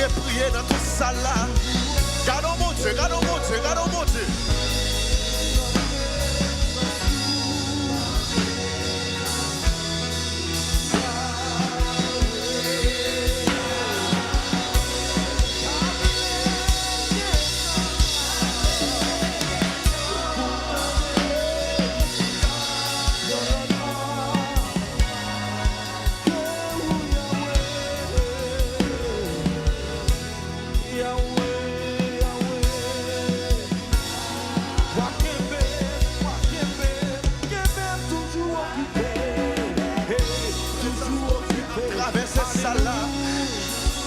Priez dans toute salle là. Gardons mon Dieu, gardons mon Dieu, gardons mon Dieu.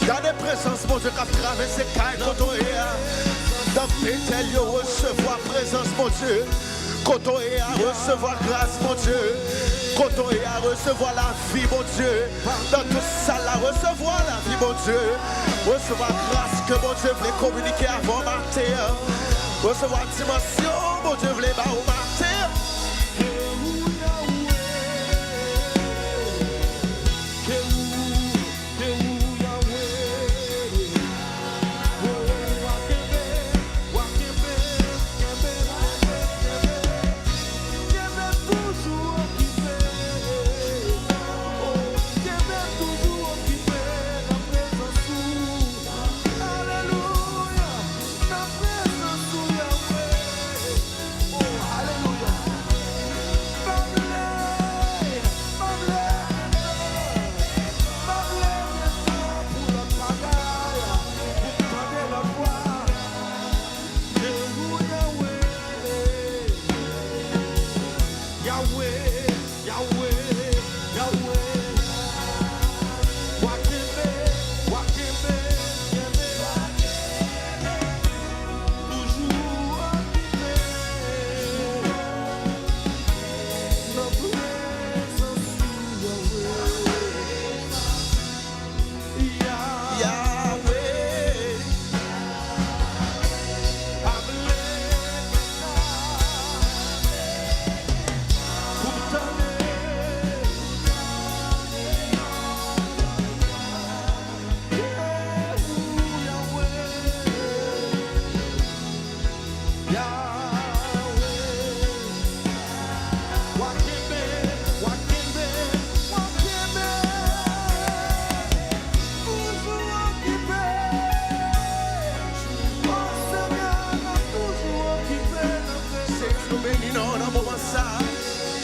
Gardez présence, mon Dieu, qui a traversé Kaï, Kotoéa. Dans Pétel, recevoir présence, mon Dieu. Kotoéa, recevoir grâce, mon Dieu. Kotoéa, recevoir la vie, mon Dieu. Dans tout ça, là, recevoir la vie, mon Dieu. Recevoir grâce que mon Dieu voulait communiquer avant matin. Recevoir dimension, mon Dieu voulait pas au matin.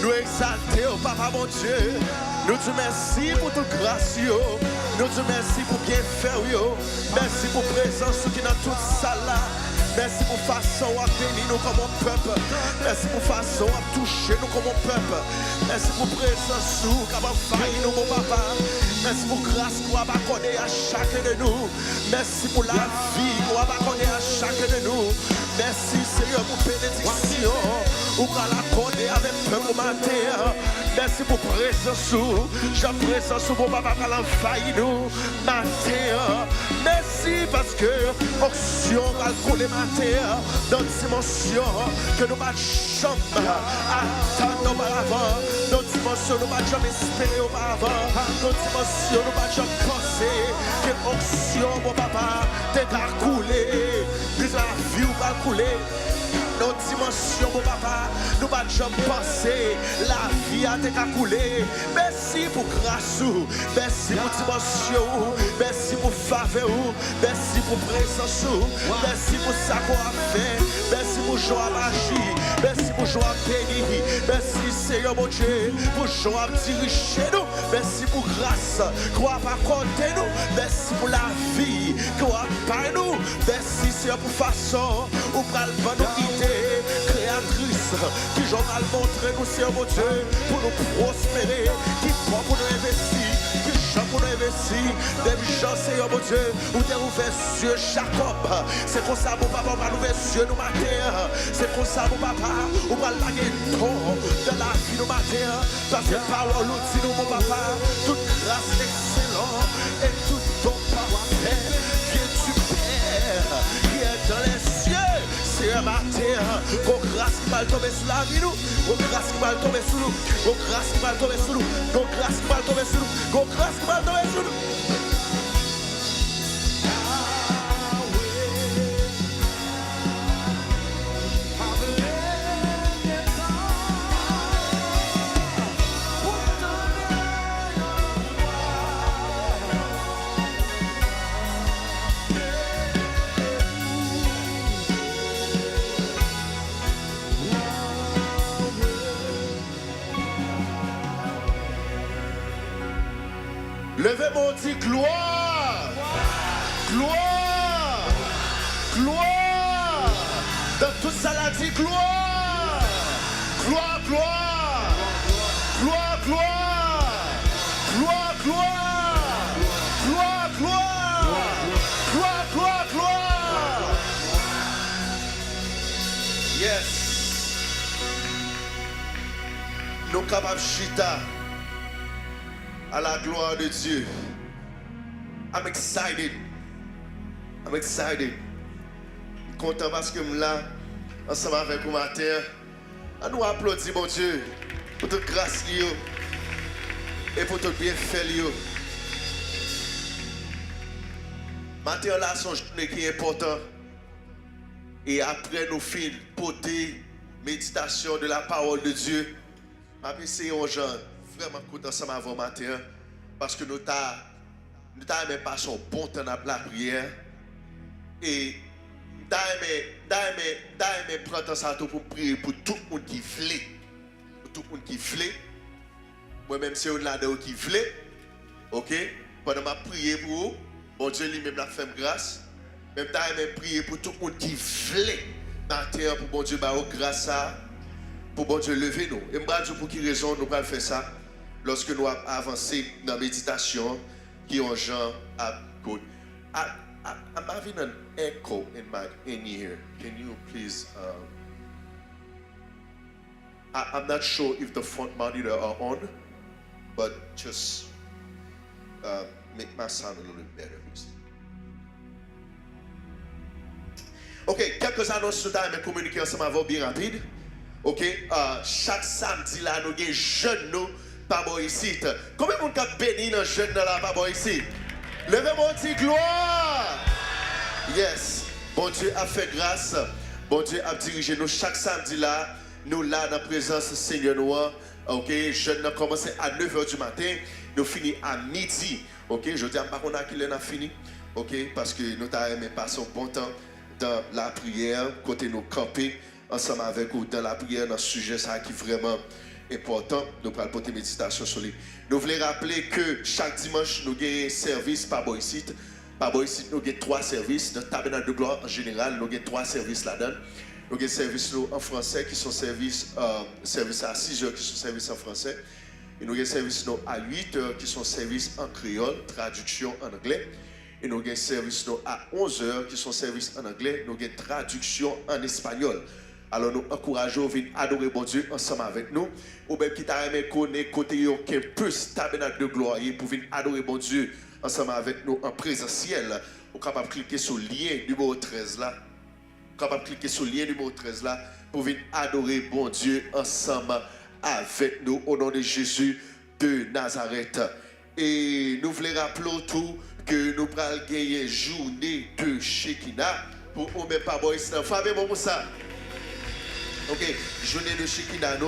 Nous exalter au Papa mon Dieu. Nous te merci pour toute grâce. Nous te merci pour bien faire. Merci pour présence qui est dans toute salle là. Merci pour façon à bénir nous comme un peuple. Merci pour façon à toucher nous comme un peuple. Merci pour présence nous qui a failli nous mon papa. Merci pour grâce qu'on va accorder à chacun de nous. Merci pour la vie qu'on va accorder à chacun de nous. Merci Seigneur pour bénédiction. Ou qu'on l'accorder avec peuple matin. Merci pour présence nous. J'ai présence pour papa qui a failli nous matin. Merci parce que onction va coller matin. Dans une dimension que nous ne pouvons jamais attendre auparavant. Dans une dimension que nous ne pouvons jamais espérer auparavant. Dans une dimension que nous ne pouvons jamais penser que l'onction, mon papa, t'es à couler. Que la vie va couler. Dans une dimension, mon papa, nous ne pouvons jamais penser la vie a été coulée. Merci pour grâce. Merci pour dimension. Merci pour faveur. Merci pour présence. Merci pour ça qu'on a fait. Merci pour joie magie. Merci pour joie béni. Merci Seigneur mon Dieu pour joie diriger nous. Merci pour grâce qu'on a pas compté nous. Merci pour la vie qu'on a pas nous. Merci Seigneur pour façon où pral va nous idées créatrice qui j'en a montré nous Seigneur mon Dieu pour nous prospérer, qui prend pour nous investir, qui chante pour nous investir. Des gens Seigneur mon Dieu où t'es ouvert yeux Jacob. C'est comme ça mon papa va ouvrir yeux nous matin. C'est comme ça mon papa on va laguer ton de la vie nous matin. Parce que parole nous dit nous mon papa toute grâce excellente et tout ton parfait vient du Père qui est dans les cieux. C'est un matin, qu'on grâce qui va tomber sous la vie nous, qu'on grâce qui va tomber sous nous, qu'on grâce qui va tomber sous nous, qu'on grâce qui va tomber sous nous, qu'on grâce qui va tomber sous nous. Levez mon dit gloire, gloire, gloire. Dans tout ça, la dit gloire, gloire, gloire, gloire, gloire, gloire, gloire, gloire, gloire, gloire, gloire. Yes. Nous capables chita à la gloire de Dieu. I'm excited. I'm excited. Content parce que je suis là, ensemble avec vous matin. On nous applaudit, mon Dieu, pour toute grâce et pour tout bienfait. Matin là, c'est une journée qui est importante. Et après nous finissons porter méditation de la parole de Dieu, je vais essayer aux gens vraiment content ensemble avant matin parce que nous t'avons même passé un bon temps dans la prière et nous t'avons prendre ça pour prier pour tout le monde qui voulait, pour tout le monde qui voulait. Moi-même c'est un là qui voulait, ok. Pendant ma prière pour vous, bon Dieu lui-même l'a fait grâce. Même t'avons prier pour tout le monde qui voulait matin pour bon Dieu bah grâce à pour bon Dieu lever nous. Et moi je pour qui raison nous allons faire ça? Lorsque nous avançons dans la méditation, qui ont gens à good. I'm having an echo in here. Can you please? I'm not sure if the front monitor are on, but just make my sound a little bit better, please. Ok, quelques annonces sur ta communiquer ensemble avant bien rapide. Ok, chaque samedi là nous avons jeunes nous. Pas bon ici. Combien de monde qui a béni dans le jeune là, pas bon ici? Levez mon petit gloire. Yes. Bon Dieu a fait grâce. Bon Dieu a dirigé nous chaque samedi là. Nous là dans la présence du Seigneur Noir. Ok, jeune a commencé à 9h du matin. Nous finissons à midi. Ok, je dis à pas qu'on a qu'il a fini. Ok, parce que nous avons passé un bon temps dans la prière, côté nous camper ensemble avec vous dans la prière, dans ce sujet ça qui est vraiment important, nous allons porter méditation sur lui. Nous voulons rappeler que chaque dimanche, nous avons un service par Boïsite. Par Boïsite, nous avons 3 services. Dans le tabernacle de gloire en général, nous avons 3 services là-dedans. Nous avons un service en français qui sont services à 6h qui sont services en français. Et nous avons un service à 8h qui sont services en créole, traduction en anglais. Et nous avons un service à 11h qui sont services en anglais. Nous avons une traduction en espagnol. Alors nous encourageons à venir adorer bon Dieu ensemble avec nous. Ou même qui t'a aimé connaître côté qu'un peu tabernacle de gloire pour venir adorer bon Dieu ensemble avec nous en présentiel. Vous capable de cliquer sur le lien numéro 13 là. Vous capable de cliquer sur le lien numéro 13 là pour venir adorer bon Dieu ensemble avec nous au nom de Jésus de Nazareth. Et nous voulons rappeler tout que nous allons gagner journée de Shekinah pour nous même pas boire ça. Famille pour ça. Ok, journée de Shekinah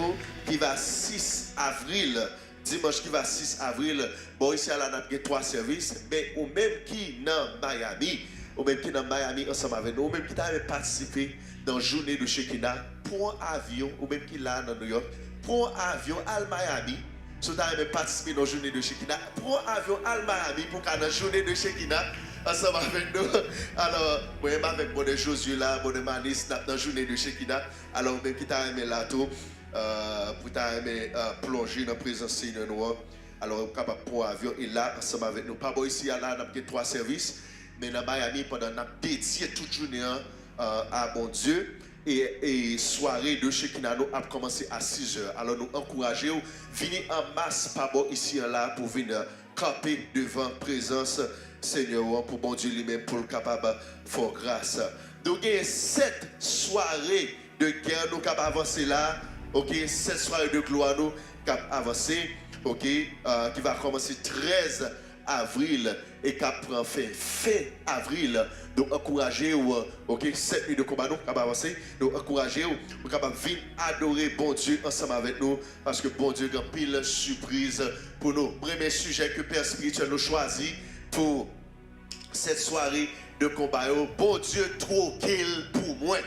qui va 6 avril, dimanche qui va 6 avril. Bon, ici à la nappe, il y a 3 services, mais au même qui dans Miami, ou même qui dans Miami ensemble avec nous, ou même qui t'a participé dans la journée de Shekinah, prends un avion, ou même qui là dans New York, prends un avion à Miami. Si tu as participé dans la journée de Shekinah, prends un avion à Miami pour qu'à la journée de Shekinah, ensemble avec nous. Alors, moi, avec mon Josué là, mon Manis, dans la journée de Shekinah, alors même qui t'a aimé là tout, pour t'a aimé plonger dans la présence de Seigneur Noir. Alors, capable pour avion et là, ensemble avec nous. Pas bon ici, là, on a 3 services, mais dans Miami, pendant on a dédié toute journée à mon Dieu. Et soirée de Shekinah nous a commencé à 6 h. Alors, nous encourageons, venez en masse, pas bon ici, là, pour venir camper devant la présence Seigneur, pour bon Dieu lui-même, pour le capable de faire grâce. Donc, il y a 7 soirées de guerre, nous capables d'avancer là. Ok, 7 soirées de gloire, nous capables d'avancer. Ok, qui va commencer 13 avril et qui prend fin avril. Donc encouragez-vous, ok, 7 nuits de combat, nous capables d'avancer. Donc encouragez-vous, vous capables de venir adorer bon Dieu ensemble avec nous, parce que bon Dieu a pile surprise pour nous. Premier sujet que Père spirituel nous choisit pour cette soirée de combat. Bon Dieu trop qu'il pour moi.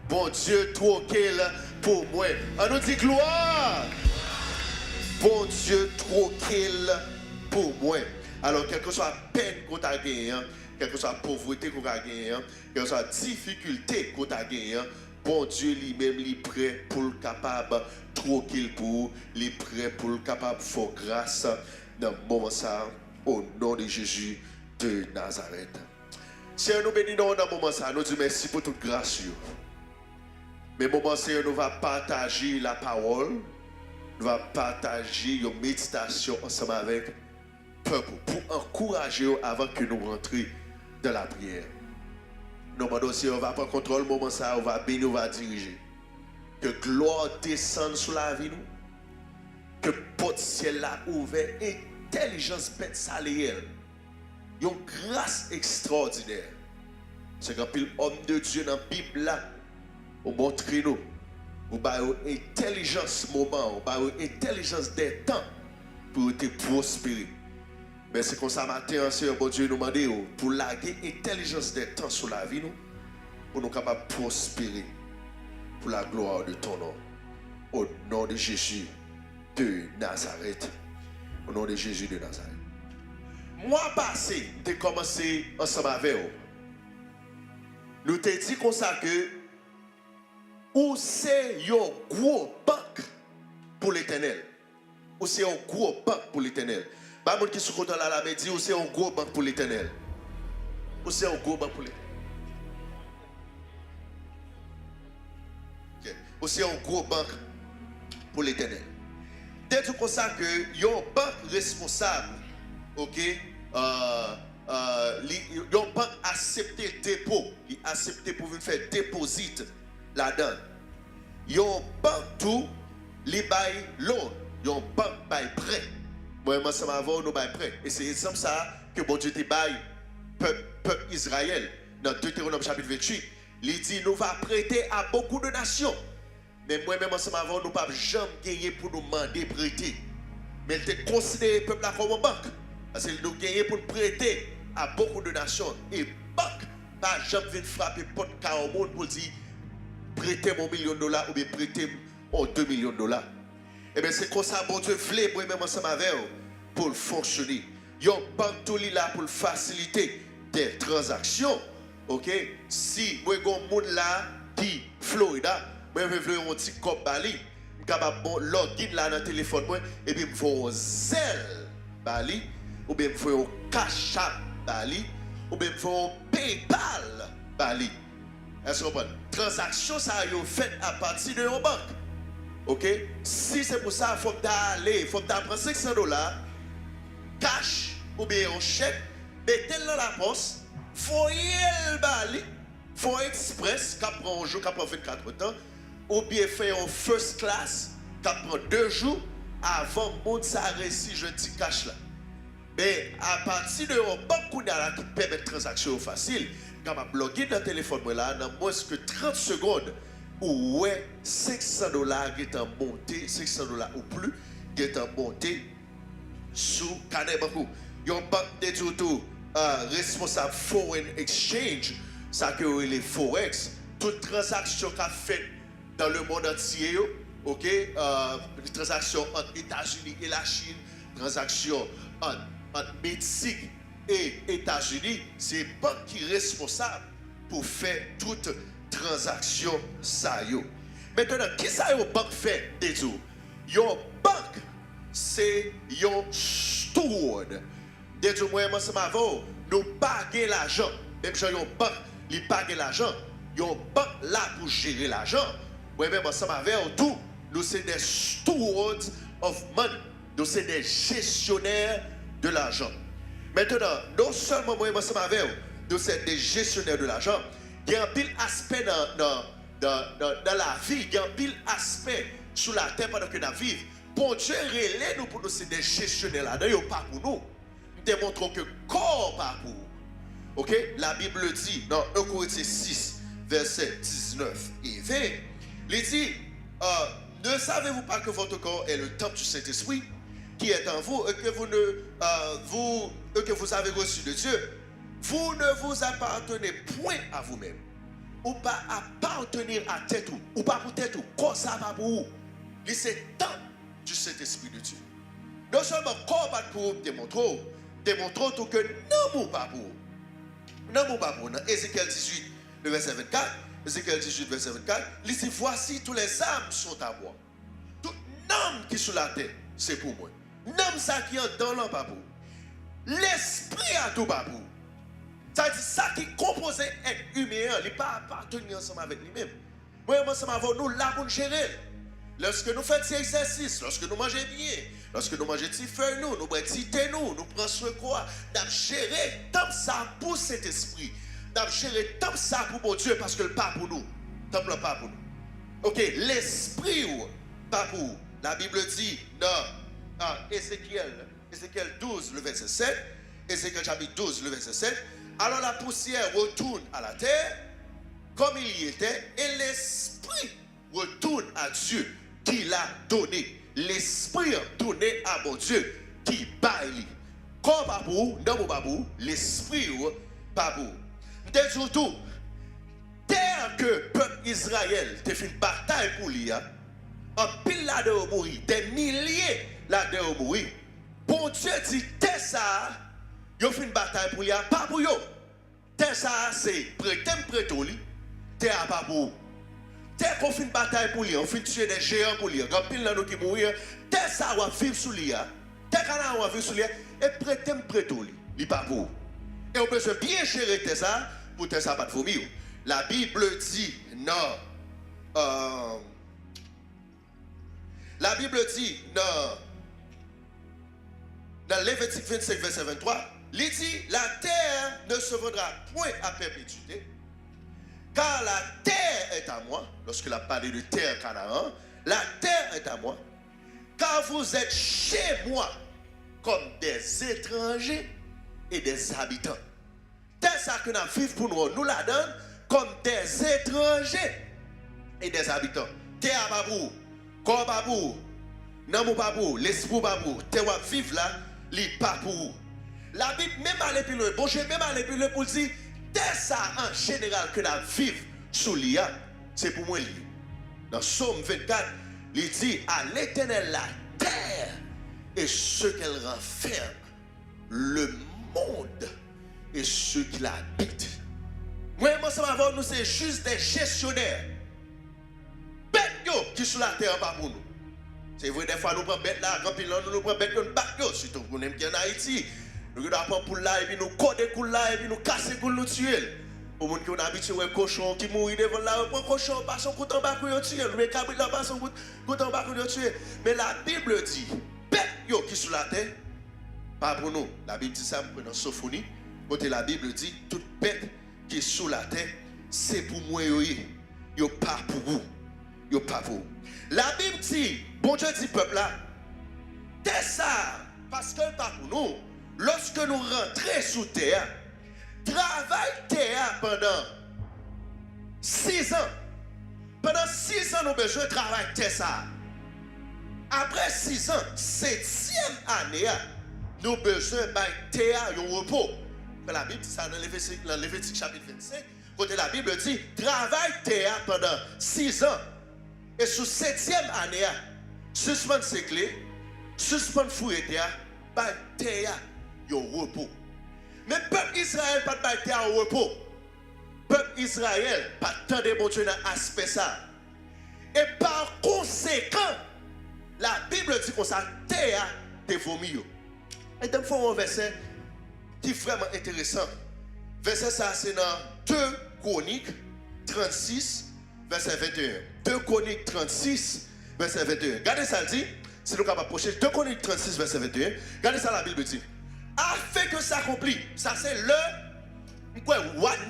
Bon Dieu trop qu'il pour moi. On nous dit gloire. Bon Dieu, trop qu'il pour moi. Alors, quelle que soit la peine qu'on a gagnée, quelle que soit la pauvreté qu'on a gagnée, quelle que soit la difficulté qu'on a gagnée, bon Dieu lui-même, il est prêt pour le capable, trop qu'il pour, il est prêt pour le capable, il faut grâce dans le moment ça, au nom de Jésus de Nazareth. Seigneur, nous bénissons dans le moment ça, nous disons merci pour toute grâce. Mais moment Seigneur, nous allons partager la parole. Nous allons partager une méditation ensemble avec le peuple pour encourager avant que nous rentrions dans la prière. Nous demandons si on va prendre contrôle le moment ça, on va bénir, on va diriger. Que gloire descende sur la vie nous. Que porte ciel là ouvert, intelligence bête saléelle. Une grâce extraordinaire. C'est qu'un pile homme de Dieu dans la Bible là, on montre nous. Ou ba intelligence moment, ou ba intelligence des temps pour te prospérer. Mais c'est comme ça matin, Seigneur bon Dieu nous demande pour laguer intelligence des temps sur la vie nous, pour nous capables de prospérer pour la gloire de ton nom. Au nom de Jésus de Nazareth. Au nom de Jésus de Nazareth. Mois passé, nous avons commencé ensemble avec vous. Nous t'ai dit comme ça que ou c'est un gros banque pour l'Éternel. Ou c'est un gros banque pour l'Éternel. Pas mon qui se compte là la dit ou c'est un gros banque pour l'Éternel. Ou c'est un gros banque pour l'Éternel. Okay. Ou c'est un gros banque pour l'Éternel. Dès tout comme ça que y a un banque responsable, ok, y a un banque accepté le dépôt, il accepté pour venir faire déposit là-dedans. Yon banque tout, li bay loan. Yon banque bay prêt. Moi, ensemble avant, nous bay prêt. Et c'est exemple ça que bon Dieu te bail peuple Israël. Dans Deutéronome chapitre 28, il dit nous va prêter à beaucoup de nations. Mais moi-même ensemble avant, nous pas jamais gagner pour nous demander prêter. Mais il te considéré le peuple là comme une banque. Parce que nous gagnons pour prêter à beaucoup de nations. Et banque, pas jamais venir frapper porte au monde pour dire prêtez mon $1 million ou bien prêtez mon $2 millions. Et bien c'est comme ça, bon Dieu voulait moi-même ensemble avec vous pour fonctionner. Il y a une banque tout là pour faciliter des transactions. Ok? Si moi j'ai un monde là qui Florida, moi je veux un petit cop Bali, je suis capable de login là dans le téléphone moi et puis je fais un Zelle Bali ou bien je fais un Cash App Bali ou bien je fais un PayPal Bali. Est-ce que vous comprenez? Transaction ça a été faite à partir de une banque. Ok? Si c'est pour ça, il faut prendre $500, cash ou bien un chèque, mettez-le dans la poste, foyer le bali, faut express, qui prend un jour, qui prend 24 temps, ou bien faire un first class, qui prend 2 jours, avant de ça réussi, je dis cash là. Mais à partir de une banque qui permet de transaction facile, quand je blogué dans le téléphone, là, dans moins que 30 secondes, ouais, $500 qui est monté, $500 ou plus, qui est monté sous Canal Banco. Il y a une banque de tout, responsable foreign exchange, ça que les forex, toute transaction qu'a fait dans le monde entier, ok, les transactions entre États-Unis et la Chine, transactions entre Mexique et États-Unis, c'est banque qui est responsable pour faire toute transaction ça yo. Maintenant, qui ça yo banque fait des jours? Yon banque c'est yon steward. Des jours moi ensemble avec nous paguer l'argent. Même si yon banque li paguer l'argent, yon banque là pour gérer l'argent. Moi même ensemble avec tout, nous c'est des stewards of money. Nous c'est des gestionnaires de l'argent. Maintenant, non seulement moi ensemble avec nous c'est des gestionnaires de l'argent. Il y a un pile aspect dans la vie, il y a un pile aspect sur la terre pendant que nous vivons. Bon Dieu, relève nous pour nous, c'est des gestionnaires là-dedans, pas pour nous. Nous démontrons que corps pas pour nous. Ok? La Bible dit dans 1 Corinthiens 6, verset 19 et 20, il dit, ne savez-vous pas que votre corps est le temple du Saint-Esprit qui est en vous et que vous avez reçu de Dieu? Vous ne vous appartenez point à vous-même. Ou pas appartenir à tête ou pas pour tête ou. Comme ça va pour vous. C'est temps du Saint-Esprit de Dieu. Non seulement corps pas pour vous, démontrons tout que non pas pour vous. Non pas pour vous. Dans Ézéchiel 18, le verset 24, Ézéchiel 18, verset 24, il dit, voici tous les âmes sont à moi. Tout âme qui est sur la terre, c'est pour moi. L'âme ça qui est dans l'âme pas pour vous. L'esprit a tout pas pour vous. Ça dit ça qui compose être humain, il ne peut pas appartenir ensemble avec lui-même. Moi, ensemble avec nous, là pour nous gérer. Lorsque nous faisons ces exercices, lorsque nous mangeons bien, lorsque nous mangeons des feuilles, nous prenons des thé, nous prenons soin quoi, nous gérer tant ça pour cet esprit. Nous gérer tant ça pour mon Dieu parce que le pas pour nous. Tant le pas pour nous. Ok, l'esprit pas pour nous. La Bible dit dans Ézéchiel 12, le verset 7, Ézéchiel chapitre 12, le verset 7, alors la poussière retourne à la terre comme il y était et l'esprit retourne à Dieu qui l'a donné. L'esprit donné à mon Dieu qui baille. Comme babou, non babou, l'esprit babou. Nous tout, terre que le peuple Israël te fait une bataille pour lui, en pile là de mourir, des milliers là de mourir. Bon Dieu dit, terre ça. Yo fait une bataille pour lui, pas pour yo. Terre ça, c'est prêter lui. Terre pas pour. Terre qu'on fait une bataille pour lui, on fait tuer des géants pour lui. Quand pile là nous qui mourir, terre ça va vivre sous lui. Terre ça va vivre sous lui et prêter lui. Il pas pour. Et on peut se bien gérer terre ça pour terre ça pas de vomir. La Bible dit non. La Bible dit dans Lévitique 25 verset 23. Il dit, la terre ne se vendra point à perpétuité, car la terre est à moi. Lorsqu'il a parlé de terre Canaan, la terre est à moi, car vous êtes chez moi comme des étrangers et des habitants. Terre ça que nous vivons pour nous la donne comme des étrangers et des habitants. Terre babou, corps babou, namou babou, l'esprit babou, terre vivre là, li pas pour vous. La Bible même à l'épileux, bon Dieu même à l'épileux pour dire, terre ça en général que la vivre sous l'IA, c'est pour moi lié. Dans Psaume 24, il dit à l'Éternel la terre et ce qu'elle renferme, le monde et ceux qui l'habitent. Moi, ça va nous, c'est juste des gestionnaires. Bêtes qui sont sur la terre pas pour nous. C'est vrai, des fois nous prenons bêtes là, quand nous prenons bêtes, nous battons, surtout pour nous qui en Haïti. Nous avons pour là, et puis nous coder pour là, et puis nous casser pour nous tuer. Pour les gens qui ont habitué à un cochon qui mourit devant là, on prend un cochon, passe son coup en bas pour le tuer. Le cabri là, passe son coup en bas pour le tuer. Mais la Bible dit, bêtes qui sont sur la terre, pas pour nous. La Bible dit ça, dans Sophonie. Côté la Bible dit, toute bête qui est sur la terre, c'est pour moi, yo pas pour vous. Yo pas pour vous. La Bible dit, bon Dieu dit peuple là, c'est ça, parce que pas pour nous. Lorsque nous rentrons sous terre, travaille terre pendant 6 ans. Pendant 6 ans, nous avons besoin de travailler terre ça. Après 6 ans, 7e année, nous avons besoin de terre un repos. La Bible dit ça dans Lévitique chapitre 25. Côté la Bible dit, travaille terre pendant 6 ans. Et sous 7e année, suspend ses clés, suspend fouiller terre, par terre, au repos. Mais peuple Israël pas de terre au repos. Peuple Israël pas tant de bon Dieu dans l'aspect ça. Et par conséquent, la Bible dit qu'on ça terre te vomi. Et donc, il faut un verset qui est vraiment intéressant. Verset ça, c'est dans 2 Chroniques 36, verset 21. 2 Chroniques 36, verset 21. Regardez ça, dit, si nous sommes approchés, 2 Chroniques 36, verset 21. Regardez ça, la Bible dit. Afin que ça accomplit, ça c'est le. Quoi,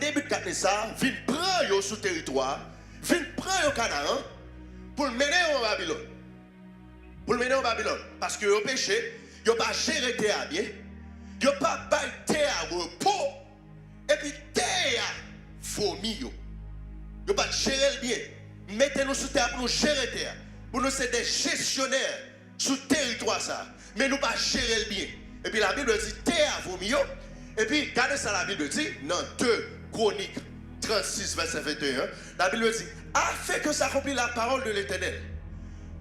Nebuchadnezzar vient prendre sous territoire, vient prendre au Canaan pour le mener en Babylone. Pour le mener en Babylone. Parce que au péché, il n'a pas géré terre bien. Il n'a pas baillé terre au repos. Et puis terre vomi. Il n'a pas géré le bien. Mettez-nous sous terre pour nous gérer terre. Pour nous ser des gestionnaires sous territoire ça. Mais nous pas gérer le bien. Et puis la Bible dit terre vomi. Et puis regardez ça la Bible dit dans 2 Chroniques 36 verset 21. La Bible dit afin que s'accomplisse la parole de l'Éternel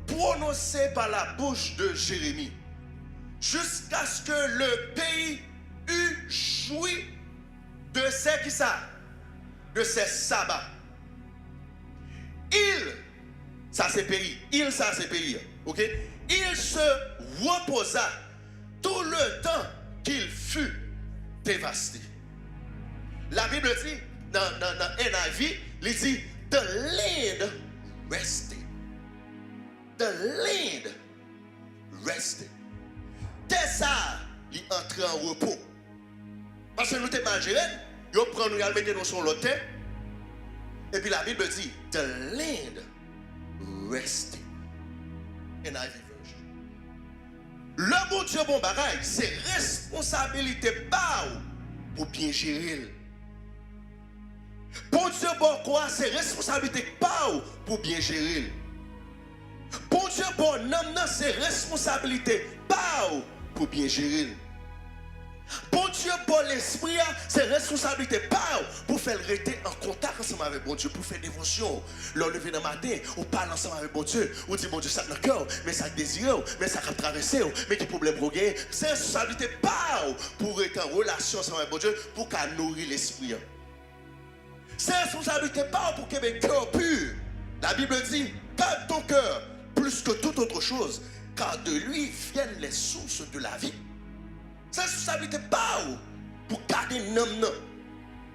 prononcée par la bouche de Jérémie, jusqu'à ce que le pays eût joui de ces qui ça, de ces sabbats. Il, ça c'est pays, il ça c'est pays, ok? Il se reposa tout le temps qu'il fut dévasté. La Bible dit, dans NIV, il dit, the land rested. The land rested. Dès ça, il entre en repos. Parce que nous t'es mal géré, il prend nous et mettre nous sur l'autre. Et puis la Bible dit, the land rested. NIV version. Le bon Dieu, bon bagaille, c'est responsabilité pas pour bien gérer. Bon Dieu, bon quoi, c'est responsabilité pas pour bien gérer. Bon Dieu, bon homme, c'est responsabilité pas pour bien gérer. Bon Dieu, bon l'esprit, c'est responsabilité pas pour faire rester en contact ensemble avec bon Dieu, pour faire dévotion. L'on lever dans le matin, on parle ensemble avec bon Dieu, on dit bon Dieu, ça dans le cœur, mais ça désire, mais ça va traverser, mais qui problème pour gagner. C'est responsabilité pas pour être en relation ensemble avec bon Dieu, pour qu'à nourrir l'esprit. C'est responsabilité pas pour qu'il y ait un cœur pur. La Bible dit, garde ton cœur plus que toute autre chose, car de lui viennent les sources de la vie. C'est responsabilité pas pour garder un homme,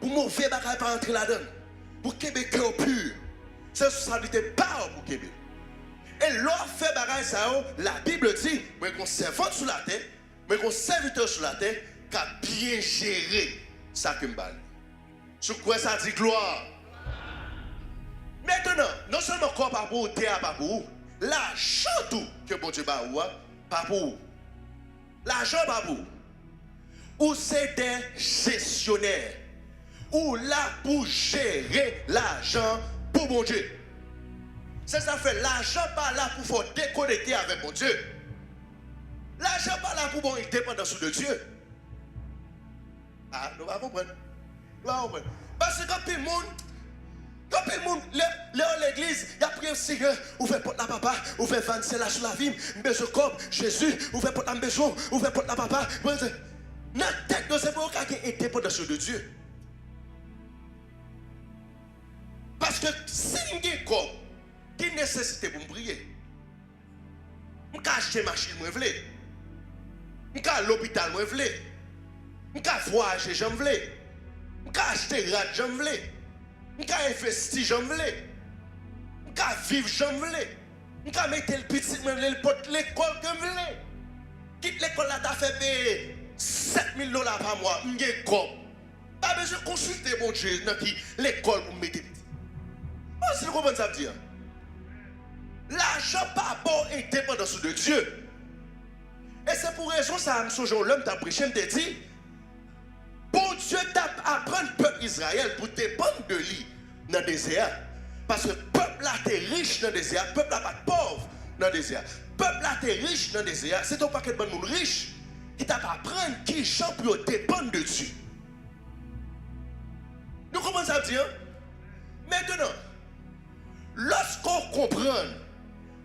pour mauvais bagaille pas entrer là-dedans, pour qu'il y ait un cœur pur. C'est responsabilité pas pour qu'il y ait. Et l'on fait bagaille ça, la Bible dit, mais qu'on servante sur la terre, mais qu'on serviteur sur la terre, qu'a bien géré ça que m'balle. Sur quoi ça dit gloire? Maintenant, non seulement corps pas pour terre pas pour l'argent tout que bon Dieu ba ou pas pour l'argent pas pour ou c'est des gestionnaires ou là pour gérer l'argent pour bon Dieu. C'est ça fait l'argent pas là pour faire déconnecter avec mon Dieu. L'argent pas là pour bon dépendance de Dieu. Ah, nous va comprendre. Parce que quand tout le monde, l'église, il y a prié aussi, ouvrez porte la papa, ouvrez 27 là sur la vie, besoin comme Jésus, ouvrez porte la maison, ouvrez porte la papa. Notre tête de ce pour qu'il y ait indépendance de Dieu. Parce que si il y a comme, qui nécessité pour me prier, je peux acheter une machine, je peux aller à l'hôpital, je peux voyager, je peux acheter rad, je veux. Je peux investir, je veux. Je peux vivre, je veux. Je peux mettre le petit, l'école, je veux. Quitte l'école là, tu as fait payer $7,000 par mois. Je n'ai pas besoin de consulter mon Dieu dans l'école pour me mettre. Si vous comprenez ça veut dire. L'argent pas bon indépendance de Dieu. Et c'est pour raison ça, ce jour l'homme t'a prêché, je te dit. Bon Dieu t'a appris le peuple Israël pour dépendre de lui dans le désert. Parce que le peuple là t'es riche dans le désert, le peuple là pas pauvre dans le désert. Le peuple là t'es riche dans le désert, c'est ton paquet de bon monde riche qui t'a appris qui chante pour dépendre de Dieu. comprenez ça veut dire? Maintenant, lorsqu'on comprend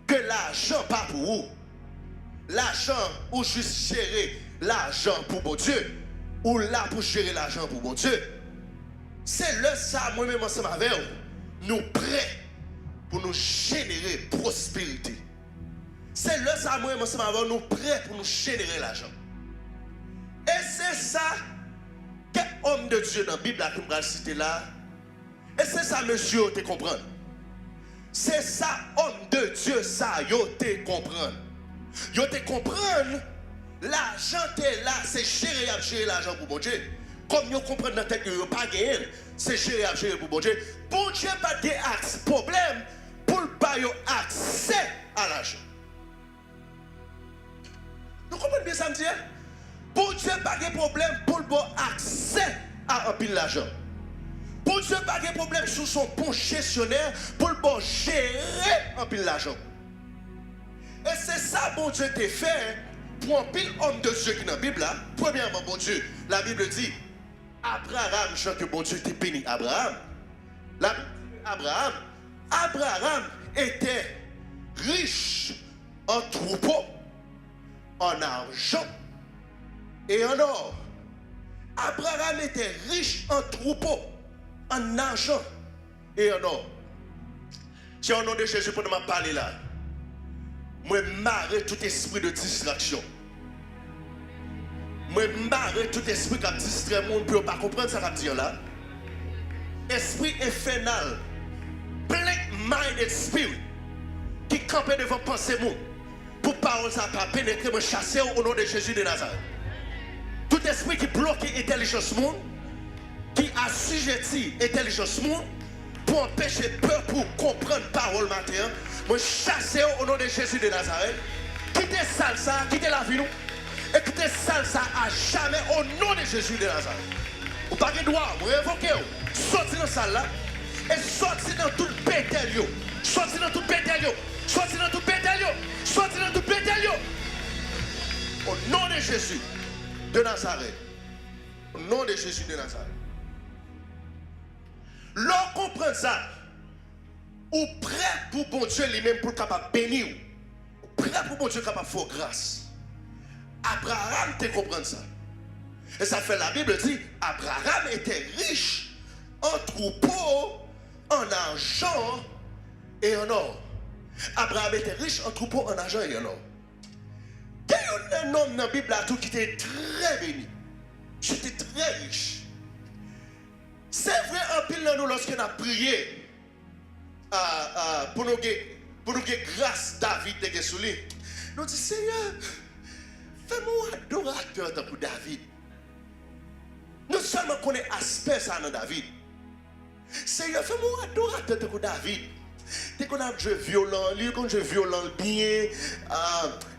que l'argent pas pour vous, l'argent ou juste gérer l'argent pour mon Dieu, ou là pour gérer l'argent pour mon Dieu, c'est là ça, moi-même ensemble avec vous, nous prêts pour nous générer prospérité. C'est là ça, moi-même ensemble avec nous prêts pour nous générer l'argent. Et c'est ça que homme de Dieu dans la Bible que je vais citer là, et c'est ça monsieur te comprendre. C'est ça homme de Dieu ça yo te comprendre. Yo te comprendre. L'argent est là, c'est gérer l'argent pour mon Dieu. Comme vous comprenez dans la tête que vous pas gagné, c'est gérer pour mon Dieu. Bon Dieu pas de problème pour ne pas avoir accès à l'argent. Vous comprenez bien ça me dit? Bon Dieu pas de problème pour ne pas avoir accès à un pile l'argent. Bon Dieu pas de problème sur son bon gestionnaire pour ne pas gérer un pile l'argent. Et c'est ça bon Dieu t'a fait. Pour un pile homme de Dieu qui est dans la Bible, là, premièrement, bon Dieu, la Bible dit, Abraham, je que bon Dieu t'est béni Abraham. Abraham était riche en troupeaux, en argent et en or. Abraham était riche en troupeaux, en argent et en or. Si au nom de Jésus, pour me parler là, moi, marre tout esprit de distraction. Moi, marre tout esprit qui a distrait le monde pour ne pas comprendre ce qu'il dit là. Esprit infernal, blank minded spirit, qui campait devant penser monde pour parole ça pas pénétrer, me chasser au nom de Jésus de Nazareth. Tout esprit qui bloque l'intelligence monde, qui assujettit l'intelligence monde pour empêcher le peuple pour comprendre parole matin. Moi, chasser au nom de Jésus de Nazareth. Quittez ça, quittez la vie nous. Et quittez ça à jamais au nom de Jésus de Nazareth. Vous n'avez pas de droit, vous révoquez. Sortez dans ça là. Et sortez dans tout le pétel. Sortez dans tout le pétel. Sortez dans tout le pétel. Sortez dans tout le pétel. Au nom de Jésus de Nazareth. Au nom de Jésus de Nazareth. L'on comprend ça. Ou prêt pour bon Dieu lui-même pour capable bénir. Ou prêt pour bon Dieu capable faire grâce. Abraham te comprend ça. Et ça fait la Bible dit, Abraham était riche en troupeaux, en argent et en or. Abraham était riche en troupeaux, en argent et en or. Il y a un homme dans la Bible qui était très béni. J'étais très riche. C'est vrai en pile dans nous lorsqu'on a prié. Pour nous grâce David de Gessouli. Nous disons, Seigneur, fais-moi adorateur pour David. Nous seulement connaissons aspect ça dans David. Seigneur, fais-moi adorateur pour David. Dès qu'on a un jeu violent, lui, qu'on a un jeu violent bien,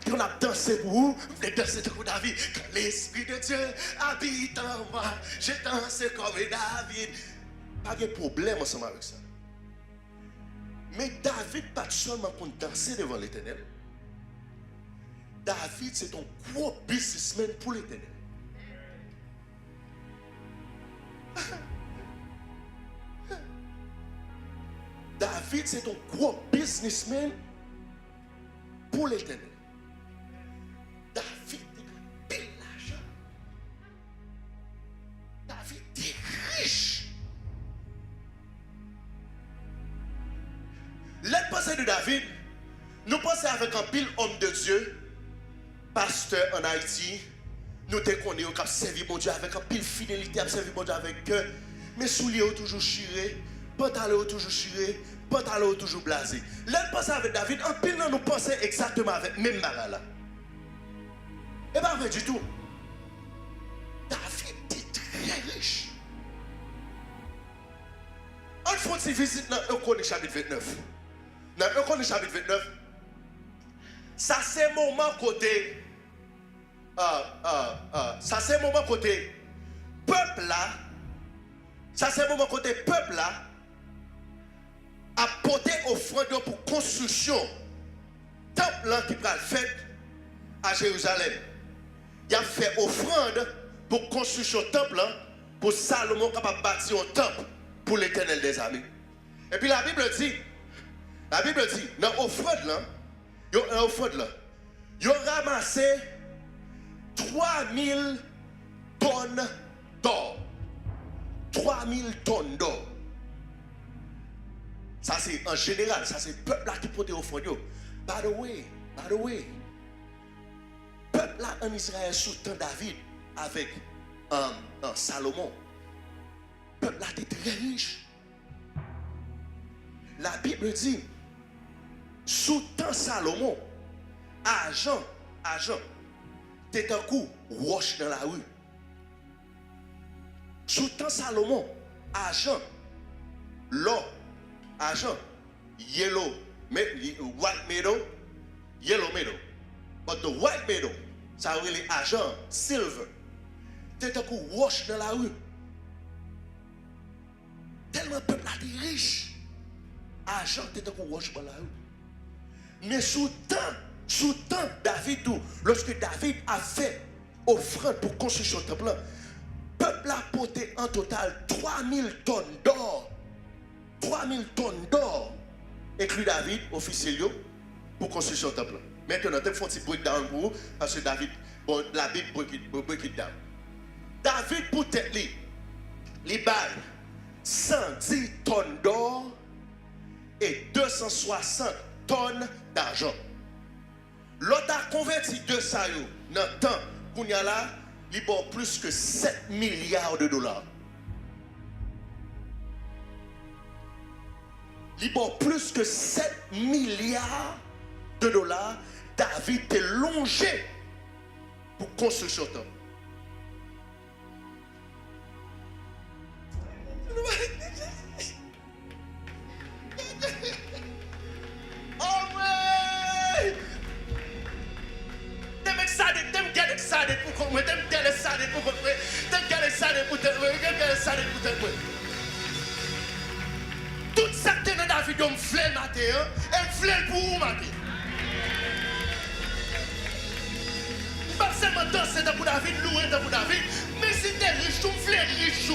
qu'on a dansé pour vous, vous dansé pour David. Quand l'Esprit de Dieu habite en moi, je danse comme David. Pas de problème ensemble avec ça. Mais David pas seulement pour danser devant l'Éternel. David, c'est un gros businessman pour l'Éternel. David, c'est un gros businessman pour l'Éternel. David est pile l'argent. David est riche. L'être pensée de David, nous pensons avec un pile homme de Dieu, pasteur en Haïti, nous te connaissons qui a servi mon Dieu avec un pile fidélité, a servi mon Dieu avec cœur, mais souliers ont toujours chiré, pantalons ont toujours chiré, pantalons ont toujours blasé. L'être pensée avec David, un pile nous pensons exactement avec même Mara là. Et pas vrai du tout. David est très riche. On fait une visite dans 1 Chronique chapitre 29. Dans 1 Chronique chapitre 29, ça c'est moment côté ça c'est moment côté peuple là, ça c'est moment côté peuple là a porté offrande pour construction temple là qui va le fait à Jérusalem. Il a fait offrande pour construction temple là pour Salomon capable bâtir un temple. pour l'Éternel des armées. Et puis la Bible dit, dans l'offrande là, ils ont ramassé 3000 tonnes d'or. 3000 tonnes d'or. Ça c'est en général, ça c'est le peuple là qui porte offrande. By the way, peuple là en Israël sous temps David avec Salomon. Peuple là était très riche. La Bible dit, sous temps Salomon, argent, t'es un coup roche dans la rue. Sous temps Salomon, argent, l'or, argent, white metal, yellow metal. But the white metal, ça veut dire argent, silver. T'es un coup roche dans la rue. Tellement peuple a été riche. Argent t'es un coup roche dans la rue. Mais sous temps David, lorsque David a fait offrande pour construire son temple, le peuple a porté en total 3000 tonnes d'or. 3000 tonnes d'or, inclus David, officiel, pour construire son temple. Maintenant, il faut un petit breakdown pour vous, parce que David, la Bible break it down. David, pour tête, il baille 110 tonnes d'or et 260 tonnes d'argent. L'autre a converti de ça dans le temps qu'on y a là, il y a plus que 7 milliards de dollars. Il y a plus que 7 milliards de dollars. David est longé pour construire ce temple. Oh man! Them excited, them get excited pour qu'on them get excited pour qu'on them get excited pour them. Tout ça que dans David, on flèle matin, et flèle pour vous matin. Pas seulement danser pour David, louer pour David, mais si t'es riche, tu me flèles riche.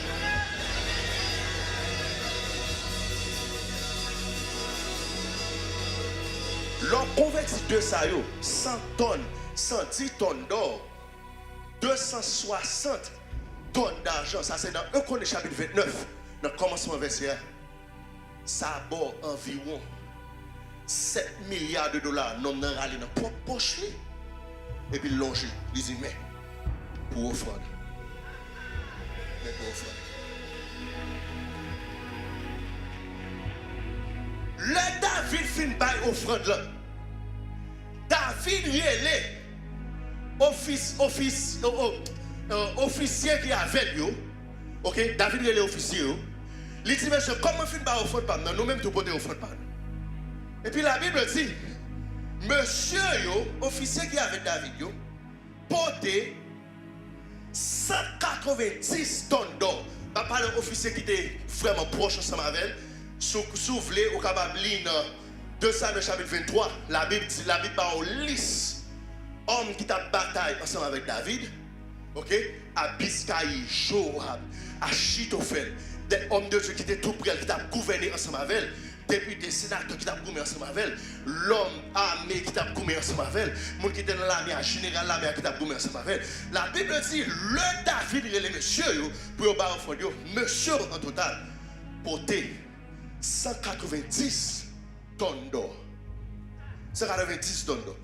L'on convertit de ça, 100 tonnes, 110 tonnes d'or, 260 tonnes d'argent. Ça, c'est dans 1 Chroniques chapitre 29, dans le commencement verset 1. Ça a environ 7 milliards de dollars non râlés dans propre poche. Et puis l'ongé, les dit, mais pour offrande. Mais pour offrande. Le David fin par offrande là. David est officier qui avait lui. OK, David est officier. Il dit monsieur comment fin par offrande par nous même tout porter offrande par nous. Et puis la Bible dit monsieur officier qui avait David porté 190 tonnes d'or. Pas parler officier qui était vraiment proche ensemble avec elle. Soufflé au capable dans 200 chapitre 23, la Bible parle liste homme qui t'a bataille ensemble avec David, OK, Abiscaï, Joab, Achitophel, des hommes de Dieu qui étaient tout près, qui t'a gouverné ensemble avec elle, depuis des sénateurs qui t'a gouverné ensemble avec elle, l'homme armé qui t'a gouverné ensemble avec elle, monde qui était dans l'armée, général l'armée qui t'a gouverné ensemble avec elle. La Bible dit le David et les messieurs pour avoir offert monsieur en total porté 190 tonnes d'or. 190 tonnes d'or.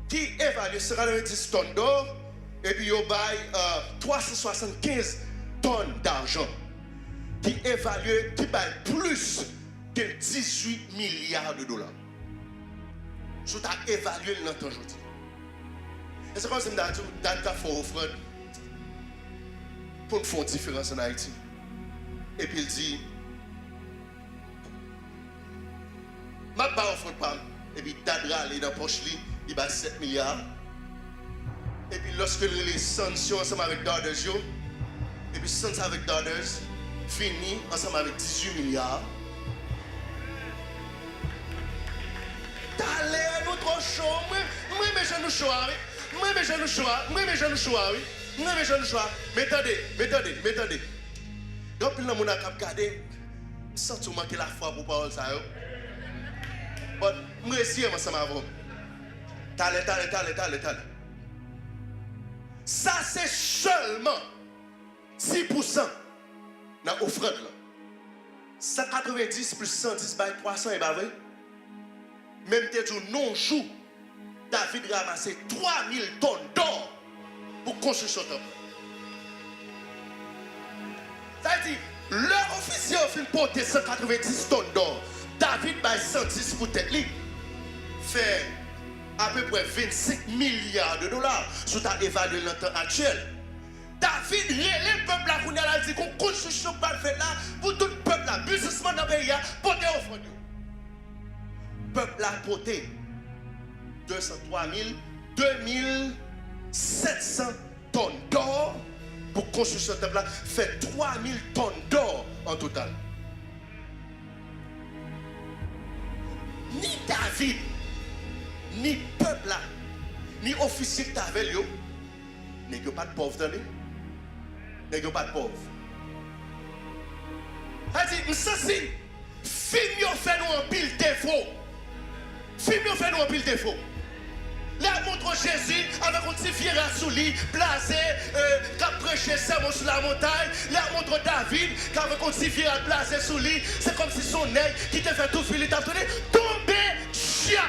Qui évalue 190 tonnes d'or et puis il baille 375 tonnes d'argent. Qui évalue, qui baille plus que 18 milliards de dollars. Si tu as évalué le temps aujourd'hui. Et c'est comme si tu as fait offrande pour faire une différence en Haïti. Et puis il dit ma pas offre pas et puis Dadra est dans poche li il bat 7 milliards et puis lorsque les sanctions ensemble avec Daughters et puis sanctions avec Daughters fini ensemble avec 18 milliards. T'allez nous trop chaud moi mais je nous choix mais attendez donc il n'a mon a regarder sens tout manquer la foi pour parole ça. Bon, je vais essayer ensemble avant. T'allez. Ça, c'est seulement 6% dans l'offrande. 190 plus 110 by 300 et pas vrai? Même tes jours non jour, David ramassé 3000 tonnes d'or pour construire son temple. Ça veut dire, leur officier a fait porter 190 tonnes d'or. David by 110 pour tête li. Fait à peu près 25 milliards de dollars sur ta évalué le temps actuel. David, le peuple là, qu'on a dit qu'on construction pas fait là, pour tout le peuple là, businessman dans le pays, porter offrande. Peuple là, porter 203 2700 tonnes d'or pour construire ce temple là, fait 3000 tonnes d'or en total. Ni David, ni peuple là, ni officier que tu avais, n'est pas de pauvre, attendez. N'est pas de pauvre. C'est-à-dire, ceci, film fait nous en pile défaut. Film fait nous en pile défaut. Là, montre Jésus avec un petit fier à sous lui, blasé, qui a prêché sermon sur la montagne. Là, montre David qui avec un petit fier à blasé sous lui. C'est comme si son nègre qui te fait tout filer, t'a donné tomber chien.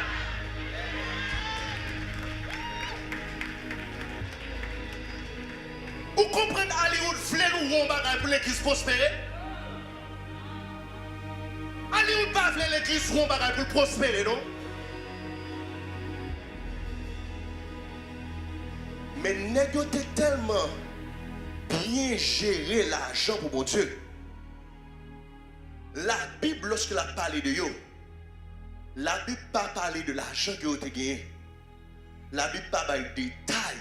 Vous comprenez, Hollywood voulait nous rendre pour l'église prospérer? Hollywood pas voulait l'église rendre pour prospérer, non? Mais négocier tellement bien gérer l'argent pour mon Dieu. La Bible, lorsqu'elle a parlé de yo, la Bible n'a pas parlé de l'argent que vous avez gagné. La Bible n'a pas parlé de détails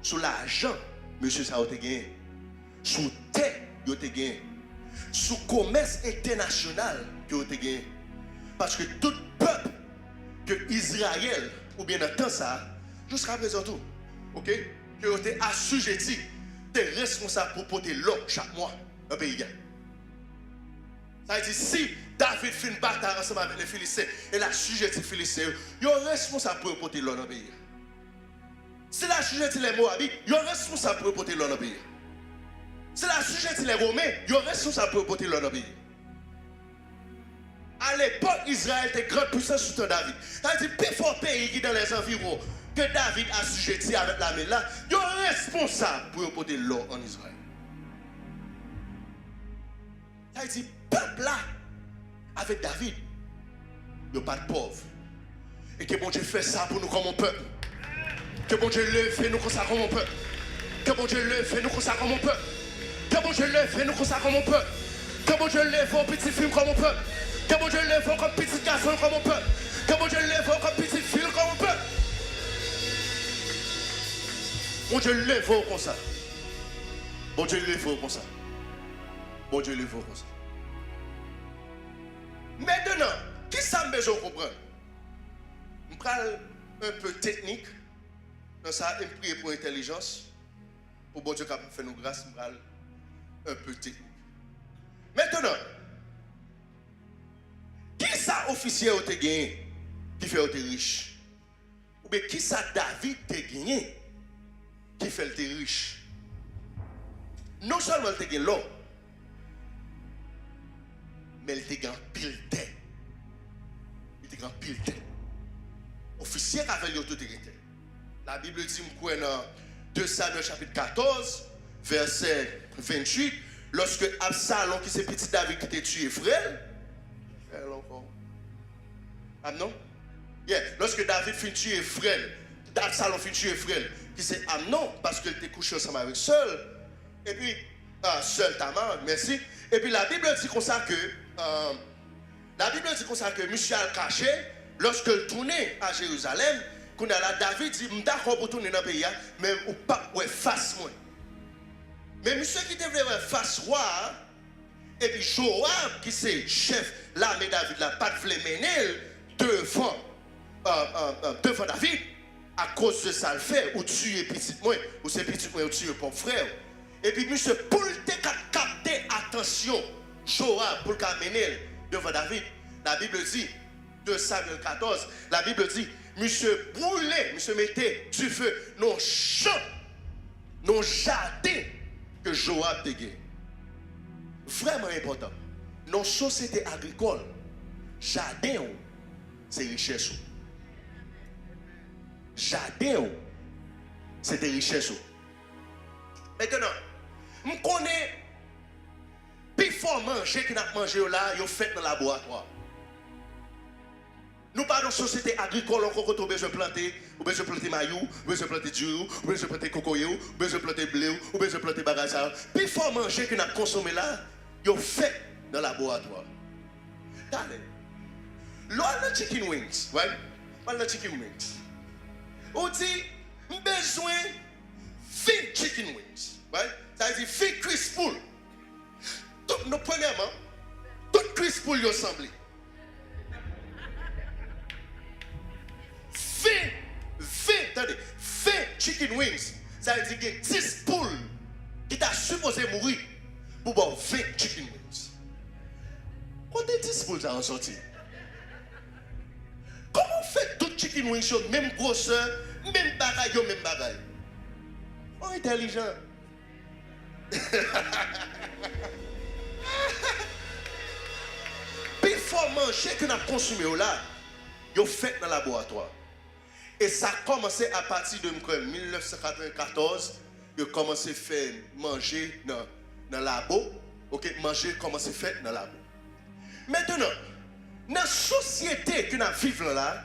sur l'argent, monsieur, ça a été gagné. Sur terre, vous avez gagné. Sur le commerce international, vous avez gagné. Parce que tout peuple que Israël, ou bien dans ça, jusqu'à présent tout, ok, que vous êtes assujetti, tu es responsable pour porter l'eau chaque mois dans le pays. Ça veut dire, si David fait une bataille ensemble avec les Philistins et l'assujetti les Philistins, ils sont responsables pour porter l'eau dans le pays. Si l'assujetti les Moabites, ils sont responsables pour porter l'eau dans le pays. Si l'assujetti les Romains, ils sont responsables pour porter l'eau dans le pays. À l'époque, Israël était grande puissance sous David. Ça veut dire, plus fort pays qui dans les environs que David a assujetti avec l'armée là, ils sont responsables pour porter l'eau en Israël. Ça veut dire, peuple là, avec David, il n'y a pas de pauvres. Et que bon Dieu fait ça pour nous comme un peuple. Que bon Dieu le fait nous comme ça comme un peuple. Que bon Dieu le fait nous comme ça comme un peuple. Que bon Dieu le fait nous comme ça comme un peuple. Que bon Dieu le fait un petit film comme un peuple. Que bon Dieu le fait comme petit garçon comme un peuple. Que bon Dieu le fait comme petit fille comme un peuple. Bon Dieu le fait comme ça. Bon Dieu le fait comme ça. Bon Dieu le fait comme ça. Maintenant, qui ça me besoin de comprendre? Je parle un peu technique. Dans ça, je prie pour l'intelligence. Pour bon Dieu qui fait nous grâce, je parle un peu technique. Maintenant, qui ça officier a gagné qui fait être riche? Ou bien qui ça David a gagné qui fait être riche? Non seulement il a gagné l'or, mais il a gagné pile terre. Il a gagné pile terre. Officier avec l'autorité. La Bible dit dans 2 Samuel chapitre 14, verset 28, lorsque Absalom, qui c'est petit David qui t'a tué frère, Amnon? Yeah. Lorsque David finit tuer frère, Absalom finit tuer frère, qui c'est Amnon, parce qu'il était couché ensemble avec Saul, et puis, Saul Tamar, merci. Et puis la Bible dit comme ça que, Michel caché, lorsqu'il tournait à Jérusalem, qu'on a là, David dit, je d'accord pour tourner dans le pays, mais ou pas face moi. Mais monsieur qui devait face roi, et puis Joab, qui c'est chef, l'armée David, la pas de mener devant David, à cause de ça le fait, ou tuer petit moi, ou c'est petit moi, ou tuer mon frère. Et puis monsieur, pour le capter attention, Joab pour le mener devant David. La Bible dit, 2 Samuel 14, la Bible dit, monsieur brûlait, monsieur mettait du feu nos champs, nos jardins que Joab te gagné. Vraiment important. Nos sociétés agricoles, jardin, c'est richesse. Jardin, c'est des richesses. Maintenant, je connais plus fort manger que nous mangé là, ils fait dans le laboratoire. Nous parlons de société agricole, on a besoin de planter, ou besoin de planter maillot, ou besoin de planter du, ou besoin de planter cocoyou, ou besoin de planter blé, ou besoin de planter bagage. Plus fort manger que nous consommé là, ils fait dans le laboratoire. Allez. L'on chicken wings, right? On a chicken wings. On dit, besoin de chicken wings, right? Ça veut dire, fit crispy. Nous, premièrement, tout crispy lui ressemble. Fait chicken wings, ça veut dire qu'il y a 10 poules qui t'a supposé mourir pour avoir 20 chicken wings. Quand 10 poules ça ressorti? Comment fait tout chicken wings sur même grosseur, même bagaille, même bagaille? On est intelligent. Puis il faut manger que nous avons consommé là, ils ont fait dans le laboratoire. Et ça a commencé à partir de 1994, ils ont commencé à faire manger dans le labo. Ok, manger commencé à faire dans le labo. Maintenant, dans la société que nous vivons là,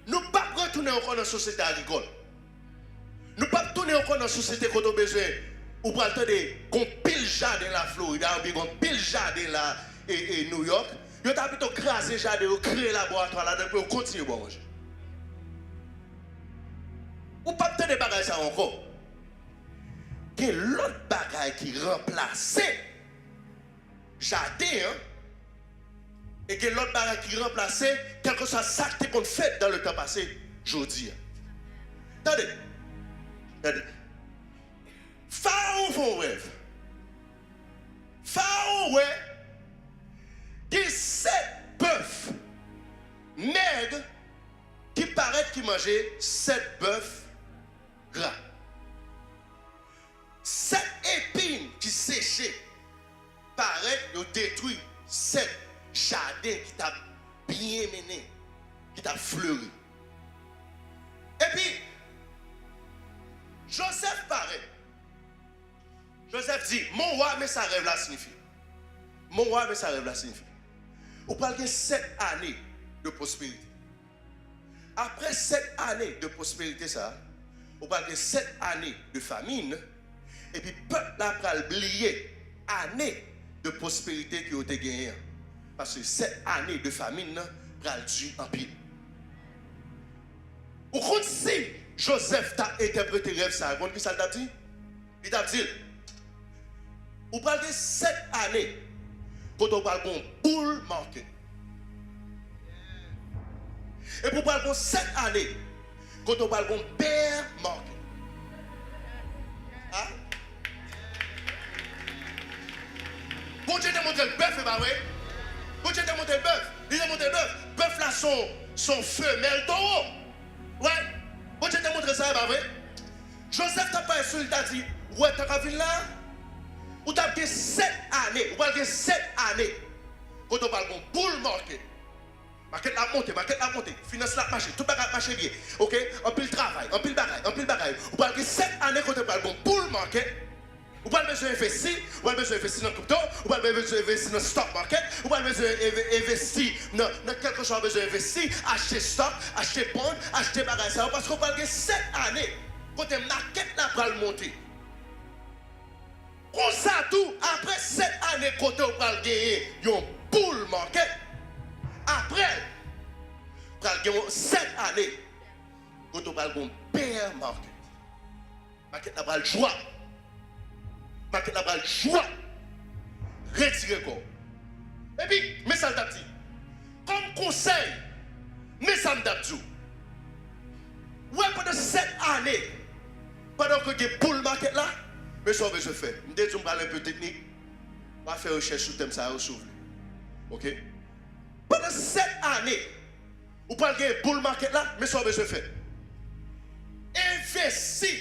nous ne pouvons pas retourner encore dans la société agricole. Nous ne pouvons pas retourner encore dans la société qu'on a besoin. Ou pour attendre qu'on pile jardin la Floride, ou bien qu'on pile jardin là et New York. Ils ont plutôt crasé le jardin, créé le laboratoire là, donc on continue à manger. Ou pas peut-être des bagages ça encore. Il y a l'autre bagage qui remplaçait jardin, hein? Et que l'autre bagage qui remplaçait quelque chose ça qu'on fait dans le temps passé, aujourd'hui. Attendez. Attendez. Pharaon fait un rêve. Pharaon, ouais, il y a 7 bœufs maigres qui paraissent qui mangeaient 7 bœufs gras. 7 épines qui séchaient paraissent de détruire 7 jardins qui t'a bien mené, qui t'a fleuri. Et puis, Joseph paraît. Joseph dit, mon roi, mais ça rêve là signifie. Mon roi, mais ça rêve là signifie. On parle de 7 années de prospérité. Après 7 années de prospérité, ça, on parle de 7 années de famine. Et puis, peuple là va oublier années de prospérité qui ont été gagnées. Parce que 7 années de famine va dû en pile. Ou quand si Joseph t'a interprété rêve ça, vous qui ça t'a dit? Il t'a dit, on parle de 7 années quand on parle de bull market. Et pour parler de 7 années quand on parle de bear market. Hein? Quand Dieu t'a montré le bœuf, c'est pas vrai? Quand Dieu t'a montré le bœuf, il t'a montré le bœuf. Bœuf là, son femelle taureau. Ouais? Quand Dieu t'a montré ça, c'est pas vrai? Joseph t'a pas insulté, il t'a dit, ouais, t'as vu là? Ou t'as dit 7 années, ou t'as dit 7 années. Quand on parle de bull market, market la montée, finance la marché, tout bagage marché bien. Ok? On peut le travail, on peut le bagage. Ou t'as dit 7 années quand on parle de bull market. Ou pas besoin d'investir, ou pas besoin d'investir dans le crypto, ou pas besoin d'investir dans le stock market, ou pas besoin d'investir dans quelque chose besoin d'investir, acheter stock, acheter bond, acheter bagage ça. Parce qu'on parle de 7 années quand le market là va le monter. On ça tout, après 7 années, quand on va gagner un bull market, après, on va gagner 7 années, quand on va gagner un bear market. Market là va le joie. Market là va le joie. Retirer quoi. Et puis, mais ça t'a dit, comme conseil, mais ça m'a dit, ouais, pendant 7 années, pendant que il y a bull market là, mais ça, je fais. Je vais parler un peu technique. On va faire recherche sur le thème, ça va s'ouvrir. Ok? Pendant 7 années, vous pouvez gagner un bull market là, mais ça va besoin de faire. Investir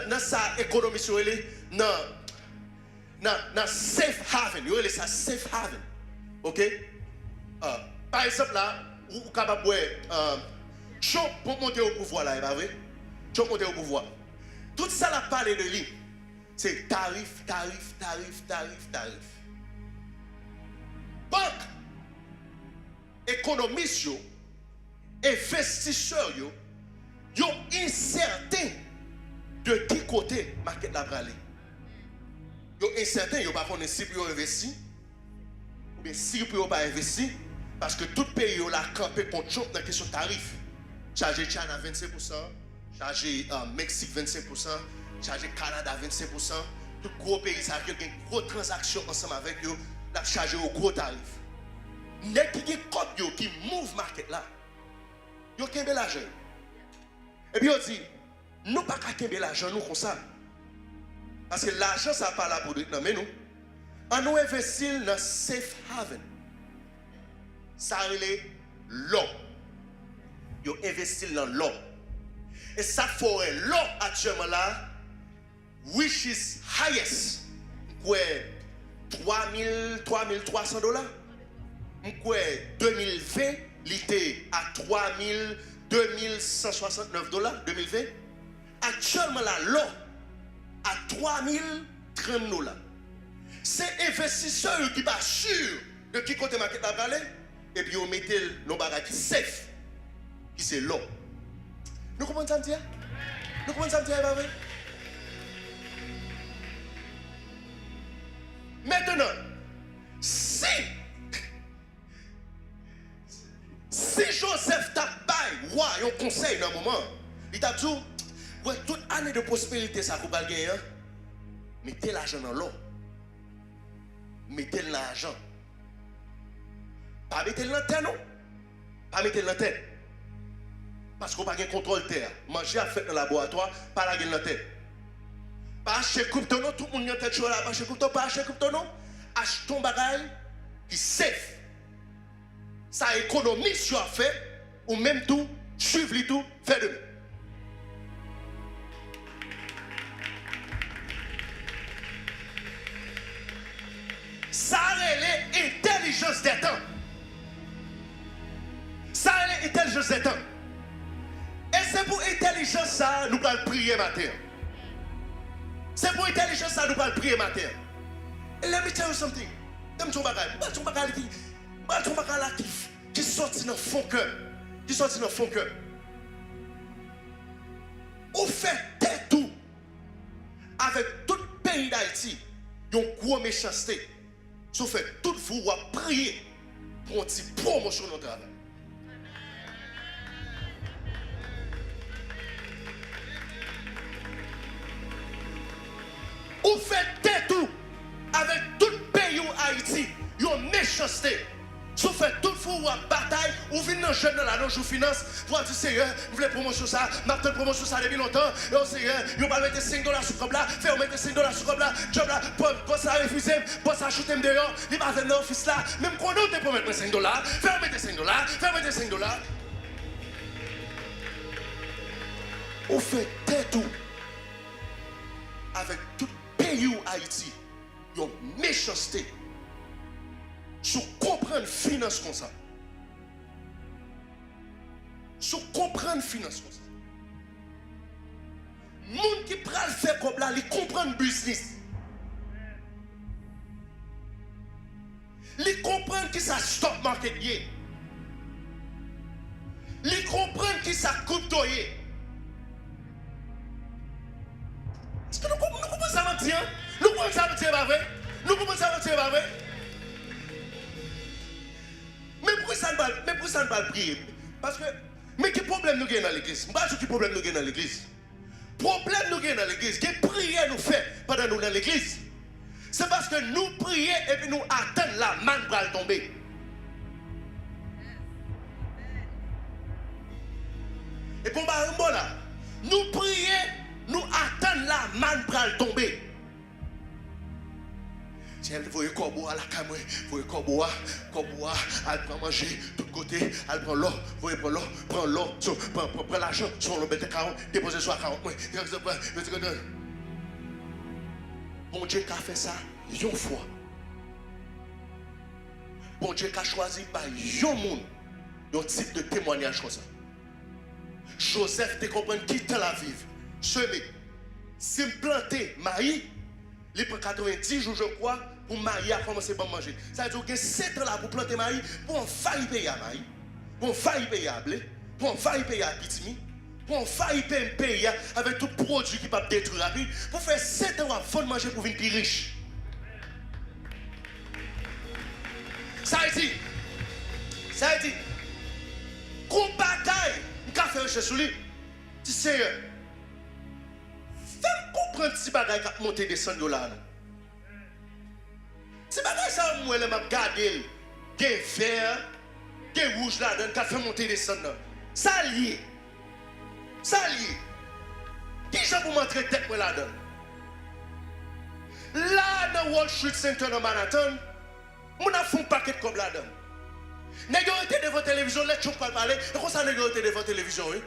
dans sa économie sur elle, dans safe haven. Vous voyez ça, safe haven. Ok? Par exemple là, vous êtes capable de Trump pour monter au pouvoir là, pas vrai? Trump monter au pouvoir. Tout ça la parlé de lui. C'est tarif. Banque, économistes, investisseurs, ils sont incertains de quel côté le market va aller. Ils sont incertains, ils ne savent pas si ils peuvent investir ou bien si ils ne peuvent pas investir parce que tout pays a campé contre Trump dans la question de tarif. Charger China 25%, charger Mexique 25%, charger Canada 25%. Tout gros pays, ça a une grosse transaction ensemble avec eux, la charger au gros tarif. Les qui move market là, ils ont l'argent. Et puis ils dit, nous pas qu'à l'argent nous comme ça. Parce que l'argent ça pas là pour nous, mais nous, on nous investit dans safe haven. Ça relève l'or. Ils investissent dans l'or. Et ça fait l'or actuellement là, which is highest. Quoi, 3,300 $. Quoi, 2020, il était à 2,169 $. 2020. Actuellement là, l'or à 3,030 $. C'est investisseurs qui sont sûrs de qui côté market va aller. Et puis on met nos bagages qui safe, qui c'est l'or. Nous comprenons ça, dire? Nous comprenons ça, dire, pas vrai? Maintenant, si Joseph t'a baillé, un conseil dans un moment, il t'a dit, ouais, toute année de prospérité, ça vous va gagner, hein? Mettez l'argent dans l'or. Mettez l'argent. Pas mettez-le dans la terre, non? Pas mettez-le dans la terre. Parce qu'on n'a pas de contrôle terre. Manger à faire dans le laboratoire, pas la gueule dans la terre. Pas acheter crypto, non? Tout le monde a tête chaud là, pas acheter crypto, pas acheter crypto, non? Achète ton bagage qui safe. Ça économise sur à faire, ou même tout, suivre les tout, faire de même. Ça est l'intelligence des temps. Ça est l'intelligence des temps. Et c'est pour l'intelligence ça, nous allons prier matin. C'est pour l'intelligence ça, nous allons prier matin. Et let me tell you something. T'aimes ton bagage. Ton bagage qui sortit dans le fond cœur. Qui sortit dans le fond cœur. Ou fait tout. Avec tout le pays d'Haïti, il y a une grosse méchanceté. Vous faites tout vous prier pour une petite promotion de notre travail. Vous faites tout avec tout le pays en Haïti. Vous avez une méchanceté. Vous faites tout vous bataille. Vous venez dans jeune dans la loge finance. Vous dites, Seigneur, vous voulez promotion ça. Maintenant, promotion ça depuis longtemps. Et au Seigneur, vous allez mettre 5 $ sur comme là. Faire mettre 5 $ sur comme là. Job là, pour ça refuser. Pour ça acheter dehors. Il va venir dans l'office là. Même quand on te promet 5 $. Faire mettre 5 $. Faire mettre 5 $. Vous faites tout avec tout le pays où Haïti. Vous avez une méchanceté. Sur comprendre finance comme ça. Sur comprendre finance comme ça. Les gens qui prennent le faire comme là, ils comprennent le business. Ils comprennent qui ça stock market est. Ils comprennent qui ça crypto est. Est-ce que nous comprenons ça mentir? Nous comprenons ça mentir, pas vrai? Nous comprenons ça mentir, pas vrai? Mais pourquoi ça ne va pas prier? Parce que, mais quel problème nous avons dans l'église? Je ne sais pas quel problème nous avons dans l'église. Problème nous avons dans l'église, quelle prière nous fait pendant nous dans l'église? C'est parce que nous prions et puis nous attendons la manne pour tomber. Et pour là, nous prions, nous attendons la manne pour tomber. Si elle voyait corbeau à la caméra, voyait corbeau, elle prend manger, tout côté, elle prend l'eau, voyez prend l'eau, prend l'argent, sur le bête 40, déposer sur 40. Bon Dieu qui a fait ça, une fois. Bon Dieu qui a choisi par un monde, un type de témoignage comme ça. Joseph te comprend qui te la vivre. Semé. Si me planter maïs, il prend 90 jours, je crois, pour maïs a commencé à manger. Ça veut dire que 7 ans là pour planter maïs, pour on faille payer à maïs, pour on faille payer à blé, pour on faille payer à pitimi, pour on faille payer avec tout produit qui peut détruire rapide, pour faire 7 ans avant de manger pour venir plus riche. Ça veut dire, qu'on bataille, on fait un chez sur lui, tu sais, fais-moi comprendre si bagaille qui monter descendre là. Si bagaille ça, moi, je vais regarder, il y a vert, il y a rouge là, qui fait monter descendre. Ça lié. Qui j'en pour montrer tête là-dedans? Là, dans Wall Street Center dans Manhattan, on a fait un paquet de comme là-dedans. Négocier devant la télévision, les gens parlent parler, et comme ça négocier devant la télévision, oui?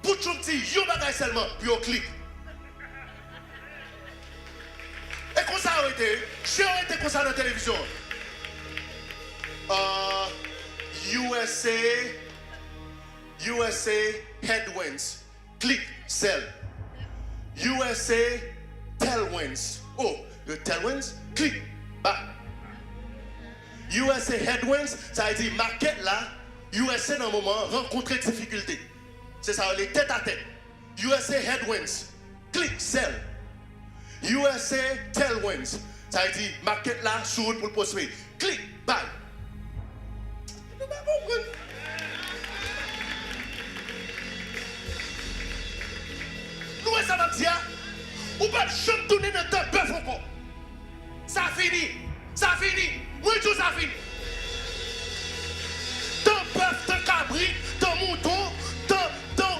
Pour tout petit, yo bagay seulement, puis on clique. Et comme ça a été, j'ai été comme ça dans la télévision. USA headwinds, click, sell. USA tailwinds. Oh, le tailwinds, click, back. USA headwinds, ça veut dire market là, USA dans le moment rencontrer des difficultés. C'est ça, les tête à tête. USA headwinds, click, sell. USA tailwinds, ça veut dire market là, sur route pour le poursuivre. Click, buy. Nous ne pouvons pas comprendre. Nous, ça va dire, ou pas jamais tourner dans ton bœuf encore. Ça finit. Oui, tout ça finit. Ton bœuf, ton cabri, ton mouton,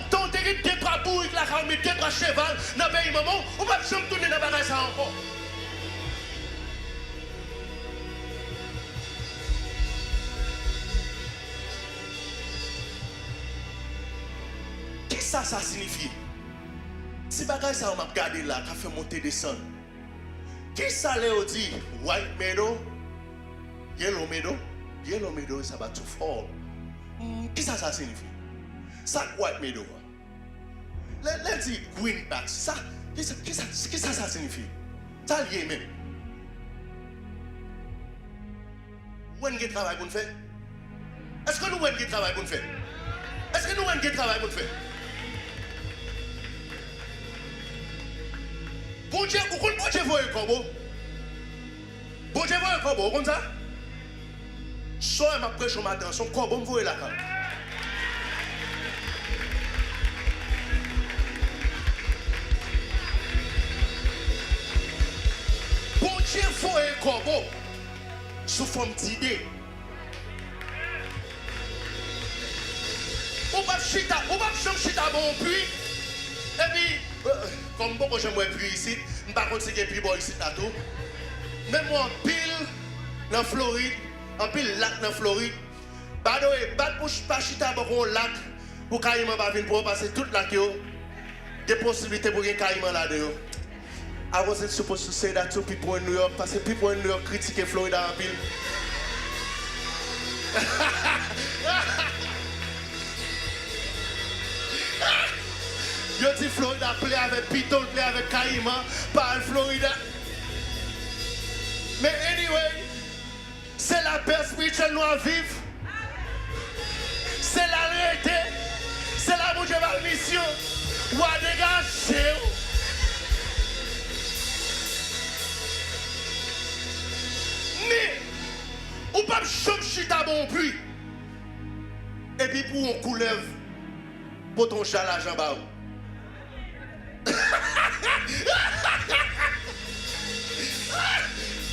ton terrible, tes trois bourriques, la carmine, tes trois chevals, dans le pays maman, ou pas jamais tourner dans le bagage ça encore. Qu'est-ce que ça signifie? Si bagage ça m'a regardé là, qui fait monter descendre. Qui ça leur dit white meadow, yellow meadow, ça va tout fort. Qui ça signifie? Ça white meadow. Let's dit greenback. Ça, qui ça signifie? Ça lié même. Où est-ce que travail pour nous faire? Est-ce que nous avons travail pour nous faire? Est-ce que nous avons travail pour nous faire? Bon Dieu, vous voyez un corbeau? Bon Dieu, vous voyez un corbeau, vous comprenez ça? Soit ma prêche au matin, son corbeau, vous voyez la carte. Bon Dieu, vous voyez un corbeau sous forme d'idée. On va chita bon puits. Et puis, comme beaucoup j'aime voir pluie ici, je ne sais pas si c'est plus bon ici là tout. Même moi en pile dans Floride, en pile lac dans Floride. By the way, pas chita bon lac pour carrément pas venir pour passer toute lac yo. Des possibilités pour gagner carrément là dedans. I wasn't supposed to say that to people in New York parce que people in New York critiquent Florida en pile. Yo dis Florida plaît avec Python, plaît avec Caïman, pas Florida. Mais anyway, c'est la paix spirituelle nous à vivre. C'est la réalité. C'est la bouche de la mission. Ou à dégager. Mais, ou pas chum chita bon pluie. Et puis pour on coulève, pour ton chat la jambe.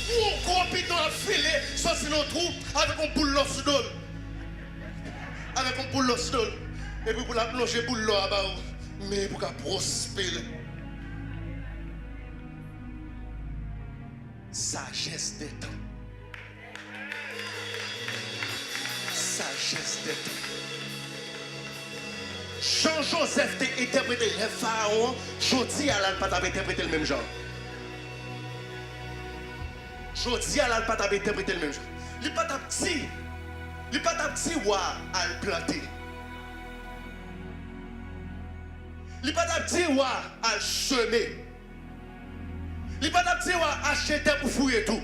Ou on gros piton à filer, soit c'est notre trou, avec un boule sous d'eau. Avec un boule sous d'eau. Et puis pour la plonger boule là-bas. Mais pour qu'elle prospère. Sagesse des temps. Sagesse des temps. Jean-Joseph t'a interprété le pharaon, Jodi à pas interprété le même genre. Jodi à pas interprété le même genre. Il pas petit. Il pas petit wa à le planter. Il pas petit wa à le semer. Il pas petit wa acheter pour fouiller tout.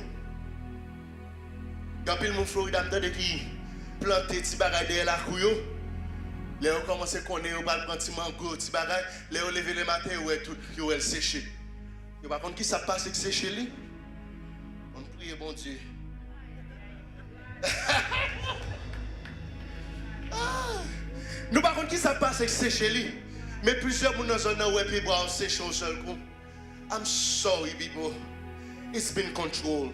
Quand il mon Florida m'entend qui planter ti bagay derrière la couille. Les on commence à connaître, on va prendre petit mango, petit bagay, les on lever le matin ouais tout yo elle séché. Yo par contre qui ça passe avec séché lui? On prie bon Dieu. Nous par contre qui ça passe avec séché lui? Mais plusieurs moun dans zone ouais puis boire séché au seul coup. I'm sorry people. It's been control.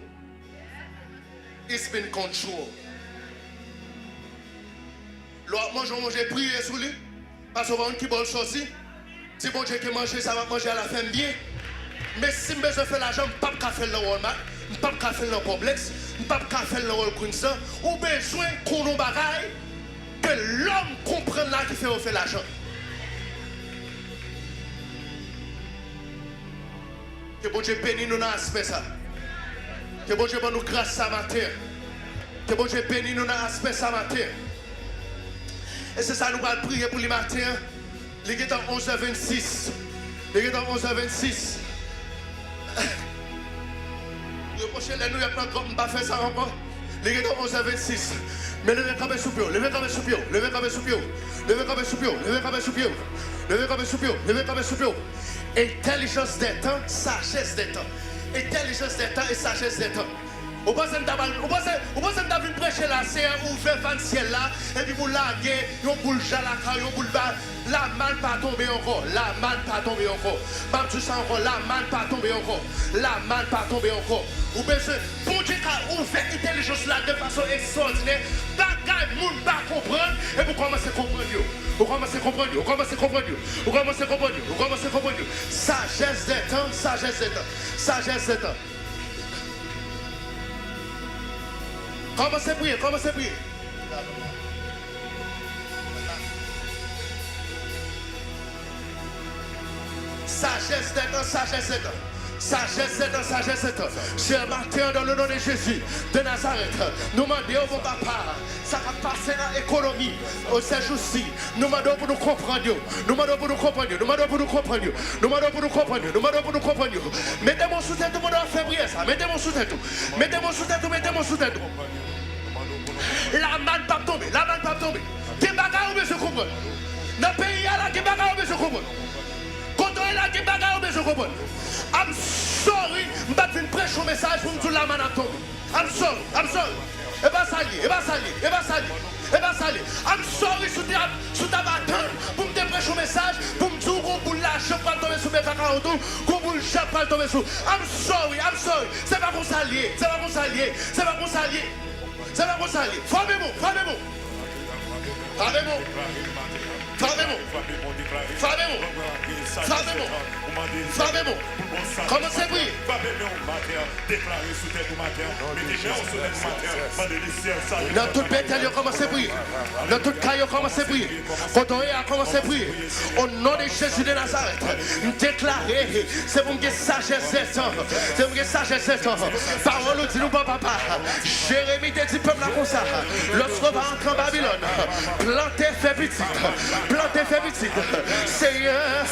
It's been control. L'autre manger prier sur lui. Parce qu'on va un qui bol sorti. Si bon Dieu qui mange, ça va manger à la fin bien. Mais si je besoin faire l'argent, je ne peux pas faire le Walmart, je ne peux pas faire le complexe, je ne peux pas faire le Queenstown. Ou besoin qu'on nous bagaille que l'homme comprenne là qui fait faire l'argent. Que bon Dieu bénisse nous dans l'aspect ça. Que bon Dieu nous grâce ça matin. Que bon Dieu bénisse nous dans l'aspect ça matin. Et c'est ça nous allons prier pour le matin. Il est en 11h26. Il est en 11h26. Le prochain nous il y a plein de groupes, on ne va pas faire ça encore. Il est en 11h26. Mais levez comme un soupio, levez comme un soupio, levez comme un soupio, levez comme un soupio, levez comme un soupio, levez comme un soupio, levez comme un soupio. Intelligence des temps, sagesse des temps. Intelligence des temps et sagesse des temps. Vous pensez que vous avez prêcher la serre, vous faites fan ciel là, et puis vous larguez, vous boule jalaka, vous boule bas, la manne pas tomber encore, la manne pas tomber encore. Même tout ça encore, la manne pas tomber encore, la manne pas tomber encore. Vous besoin, bon Dieu, vous faites intelligence là de façon extraordinaire, bagaille, moun pas comprendre, et vous commencez à comprendre. Vous commencez à comprendre, vous commencez à comprendre, vous commencez à comprendre, vous commencez à comprendre. Sagesse des temps, sagesse des temps, sagesse des temps. Commencez à prier, commencez à prier. Sagesse des temps, sagesse des temps. Sagesse des temps, sagesse des temps. Ce matin, dans le nom de Jésus de Nazareth, nous demandons au papa, ça va passer dans l'économie, au séjour-ci. Nous demandons pour nous comprendre. Nous demandons pour nous comprendre. Nous demandons pour nous comprendre. Nous demandons pour nous comprendre. Nous demandons pour nous comprendre. Mettez-moi sous tête, tout le monde a fait prier ça. Mettez-moi sous tête. Mettez-moi sous tête, mettez-moi sous tête. La manne pas tomber, la manne pas tomber. Qui bagarre ou bien se comprendre. Dans le pays là, qui bagarre ou bien se comprendre. Quand on est là, qui bagarre ou bien se comprendre. I'm sorry, je vais venir prêcher un message pour me dire la manne a tombé. I'm sorry, I'm sorry. Et bien ça lié, et bien ça lié, et bien ça lié, et bien ça lié. I'm sorry sous ta bâtonne pour me prêcher un message pour me dire qu'on boule la chef pour tomber sous mes cacaos, qu'on boule la chef pour tomber sous. I'm sorry, c'est pas pour ça lié, c'est pas pour ça lié, c'est pas pour ça lié. C'est pas pour ça. Formez-moi, formez-moi. Formez-moi. Formez-moi. Formez-moi. Formez-moi. Formez-moi. Commencez à prier. Dans toute bête, commencez à prier. Dans toute caille, commencez à prier. Quand on est à commencer à prier, au nom de Jésus de Nazareth, déclarer, c'est pour que sagesse c'est ça. C'est pour que sagesse c'est ça. Parole dit nous, papa. Jérémie te dit, peuple là comme ça. Lorsqu'on va entrer en Babylone, plantez, fait petit. Plantez, fait petit. Seigneur,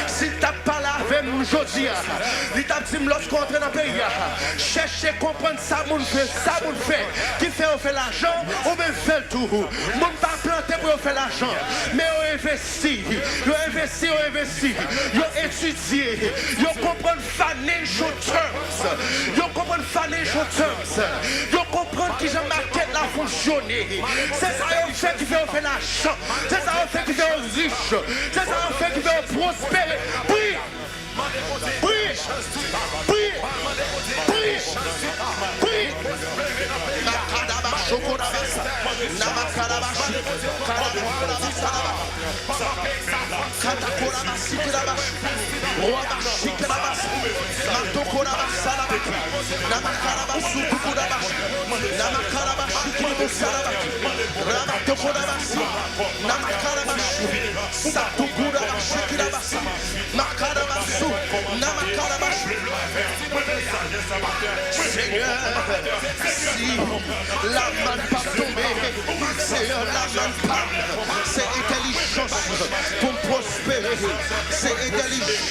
si t'as pas la avec moi aujourd'hui, il t'a dit lorsqu'on entre dans le pays, cherchez à comprendre ça, mon fait, ça, mon fait. Qui fait on fait l'argent, on veut faire tout. Mon pas planter pour faire l'argent, mais on investit. On investit, on investit. On étudie. On comprend financial terms. On comprend financial terms. On comprend qui j'ai marqué la fonctionner. C'est ça on fait qui fait on fait l'argent. C'est ça on fait qui fait on riche. C'est ça on fait qui fait on prospérer. Prie. Prie. Prie. Prie. Prie. Namakarabasu Kurabashi, Namakarabashi Kiribusarabashi, Ramatokorabashi, Namakarabashi, Satukurabashi Kirabasi, Makarabasu, Namakarabashi. Seigneur, si la main pas tombée, Seigneur, la main pas, c'est intelligence pour prospérer, c'est intelligence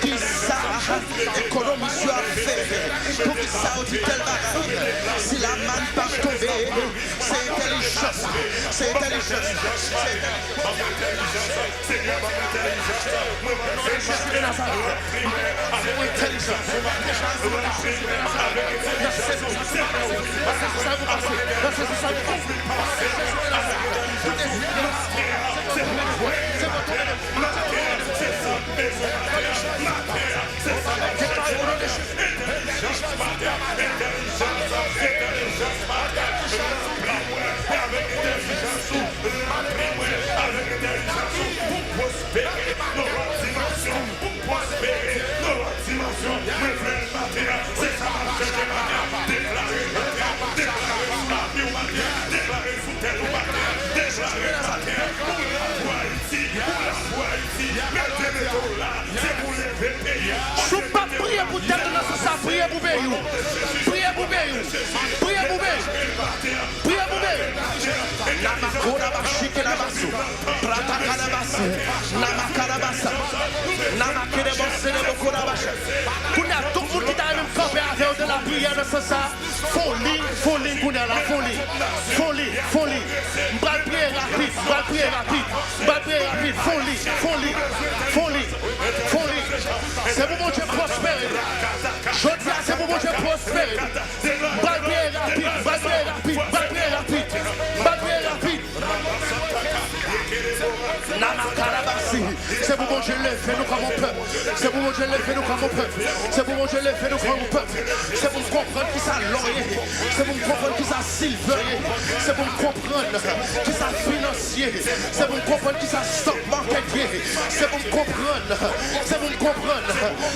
qui ça économie sur affaire, pour que ça dit tel bagage, si la main pas tombée, c'est intelligence, c'est intelligence, Je ne pas prier pour tête dans ça, prier pour Béyou. Prier pour Béyou. Prier pour Béyou. Prier pour Béyou. Namakurabashi Kirabasu, Pratakarabasu, Namakarabasa, Namakirebose Nebokurabashi. Kounia, tout le monde qui t'a même campé avec de la prière de ce ça. Folie, Kounia, la folie. Folie. Bral prier rapide. Folie. C'est pour mon Dieu prospérer. Je dis c'est pour mon Dieu prospérer. Bral prier rapide. Namakarabasi. C'est pour mon Dieu lever nous comme mon peuple. C'est pour mon Dieu lever nous comme mon peuple. C'est pour mon Dieu lever nous comme mon peuple. C'est pour me comprendre qui ça laurier. C'est pour me comprendre qui ça silverier. C'est pour me comprendre qui ça financier. C'est pour me comprendre qui ça stock marketier. C'est pour me comprendre.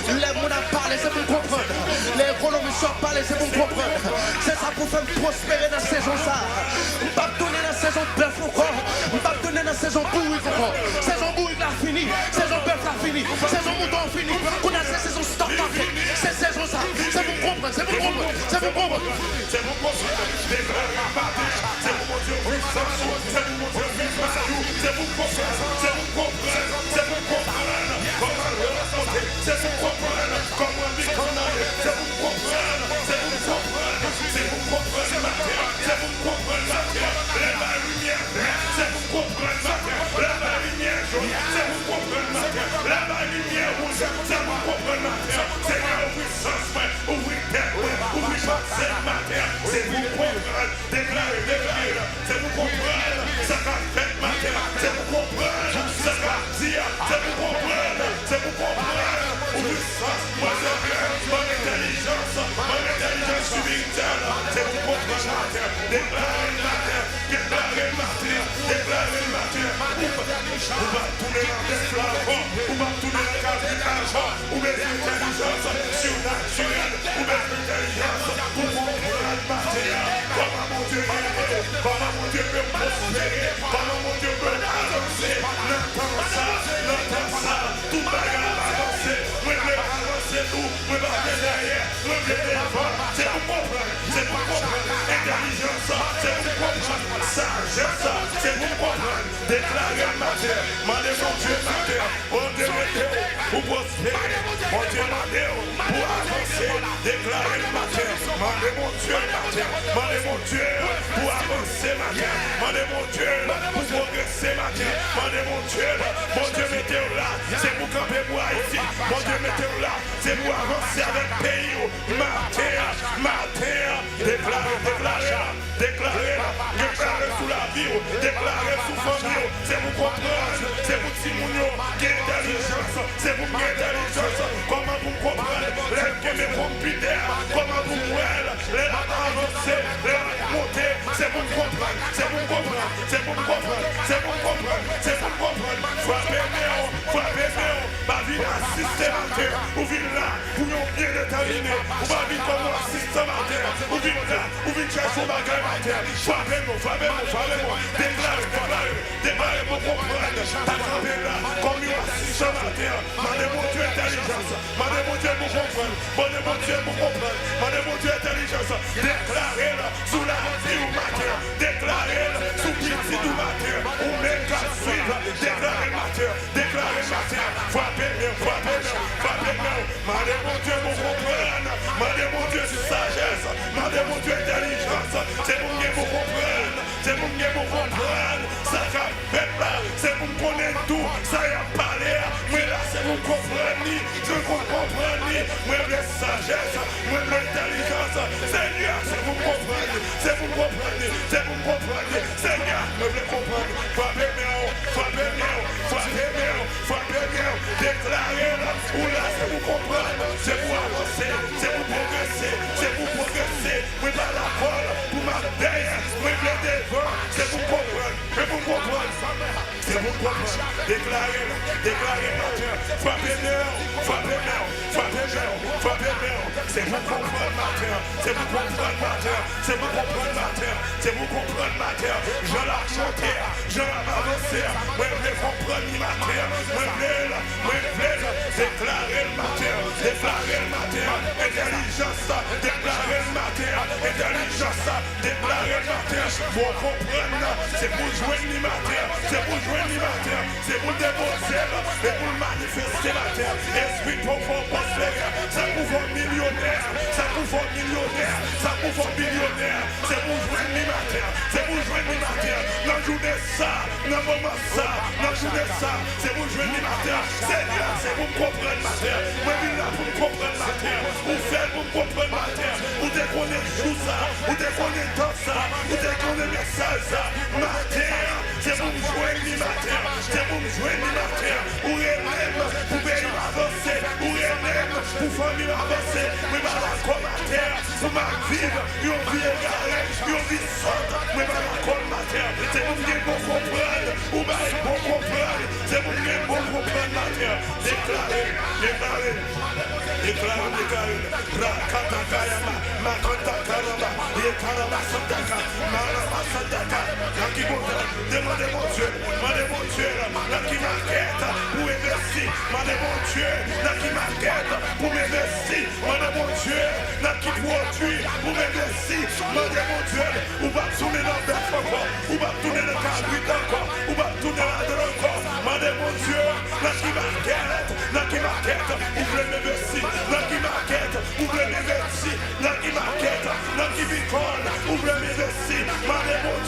Les mots à parler, c'est pour me comprendre. Les économies sont parler, c'est pour me comprendre. C'est ça pour faire me prospérer dans la saison ça. Je ne vais pas donner dans la saison de bœuf encore. Je ne vais pas donner dans la saison bourrique encore. Saison bourrique la fini. Saison bœuf la fini. Saison mouton fini. On a cette saison stock market. C'est saison ça. C'est pour me comprendre. C'est pour me comprendre. C'est pour mon Dieu. C'est pour mon Dieu. C'est pour Frappez-nous, pas vivre un système, ouvrir contaminer, ou pas vite comme moi, assistant matin, ou vite là, ou vite chercher ma gueule matin. Frappez-moi, déclarez pour comprendre. Ta campé là, comme il assistant matin, mandez mon Dieu intelligence, mandez mon Dieu pour comprendre, mandez mon Dieu pour comprendre, mandez mon Dieu intelligence. Déclarez là, sous la vie ou matin, déclarez là, sous pitié du matin, ou même qu'à suivre, déclarez matin, frappez-moi, mandez mon Dieu pour comprendre, mandez mon Dieu sagesse, mandez mon Dieu intelligence, c'est pour que vous comprendre, c'est pour que vous comprendre, ça fait là, c'est pour connaître tout, ça y a parlé, mais là c'est pour comprendre, je comprendre, moi la sagesse, moi l'intelligence, Seigneur, c'est pour comprendre, Seigneur, me le comprendre, frappez-moi, déclarez là, ou là c'est pour comprendre, c'est pour avancer, c'est pour progresser, oui par la parole, pour ma derrière, oui le devant, c'est pour comprendre, déclarez matin, frappez-moi, c'est pour comprendre matin, c'est pour comprendre matin, je la chanter, je la avancer, moi je vais comprendre matin, moi je vais déclarer le matin, intelligence, déclarer le matin, pour comprendre, c'est pour jouer le matin, c'est pour déposer, c'est pour manifester la terre, esprit pour prospérer, ça pour faire millionnaire, ça pour faire millionnaire, c'est pour jouer le matin, dans le journée ça, dans le moment ça, c'est pour jouer le matin, Seigneur, c'est pour comprendre ma terre, moi je suis là pour comprendre ma terre, pour faire pour comprendre ma terre, pour déconner tout ça, pour déconner tout ça, pour déconner les salles ça, ma terre, c'est pour jouer le matin, pour elle-même, pour pays avancer, pour elle-même, pour famille avancer, mais pas la comme ma terre, pour ma vivre, une vie égarée, une vie sorte, mais pas la comme ma terre, c'est pour que vous comprendre, ou pas pour comprendre, c'est pour que vous comprendre ma terre, déclarez, Rakatakayama, Makotakarama, Yekarama Santaka, Marama Santaka, demandez mon Dieu, là qui m'inquiète, pour investir, demandez mon Dieu, là qui m'inquiète, pour m'investir, demandez mon Dieu, là qui produit, pour m'investir, demandez mon Dieu, ou va tourner dans le bête encore, ou va tourner dans le cabrit encore, ou va tourner dans le encore, demandez mon Dieu, là qui m'inquiète, vous voulez m'investir, là qui m'inquiète, vous voulez m'investir, là qui m'inquiète, là qui m'icône, vous voulez m'investir, demandez mon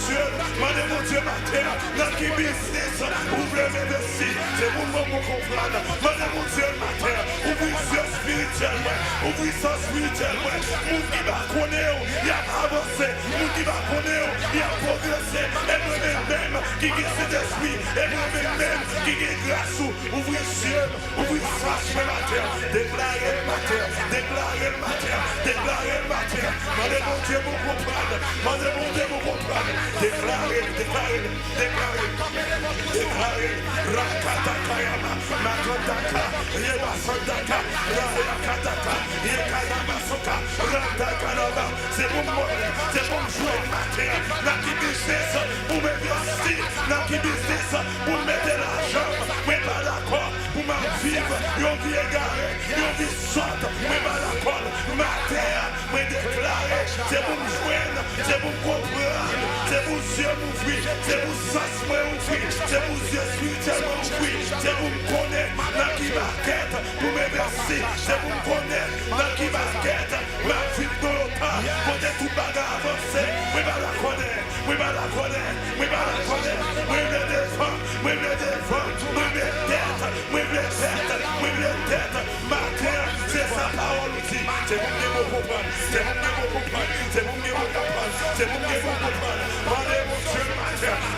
Dieu, ma terre, là qui business, vous voulez m'investir, c'est pour moi pour comprendre, demandez mon Dieu, ma terre, ouvrez ça spirituellement, moun qui va connaître, il a avancé, moun qui va connaître, il a progressé, et moi-même qui est cet esprit, et moi-même qui est grâce, ouvrez ciel, ouvrez ça, ma terre, déclarez ma terre, demandez mon Dieu pour comprendre, déclarez, Rakatakayama, Makotaka, Yebasandaka, Rakataka, Yekanamasoka, Ratakaraba, c'est pour moi, c'est pour jouer ma terre, là qui business, pour m'investir, là qui business, pour mettre l'argent, mais pas d'accord, pour ma vivre, yon vie égarée, yon vie sorte, mais pas d'accord, ma terre, mais déclarer, c'est pour me joindre, c'est pour comprendre, c'est pour Dieu m'ouvrir, c'est pour sens m'ouvrir, c'est pour Dieu spirituellement m'ouvrir, c'est pour me connaître, là qui m'inquiète, pour m'investir, c'est pour me connaître, là qui m'inquiète, ma vie de l'autre, pour des tout bagarre avancé, oui, bah la connaître, oui, me défendre, ma terre, c'est sa parole aussi, c'est pour que vous compreniez, c'est pour que vous compreniez,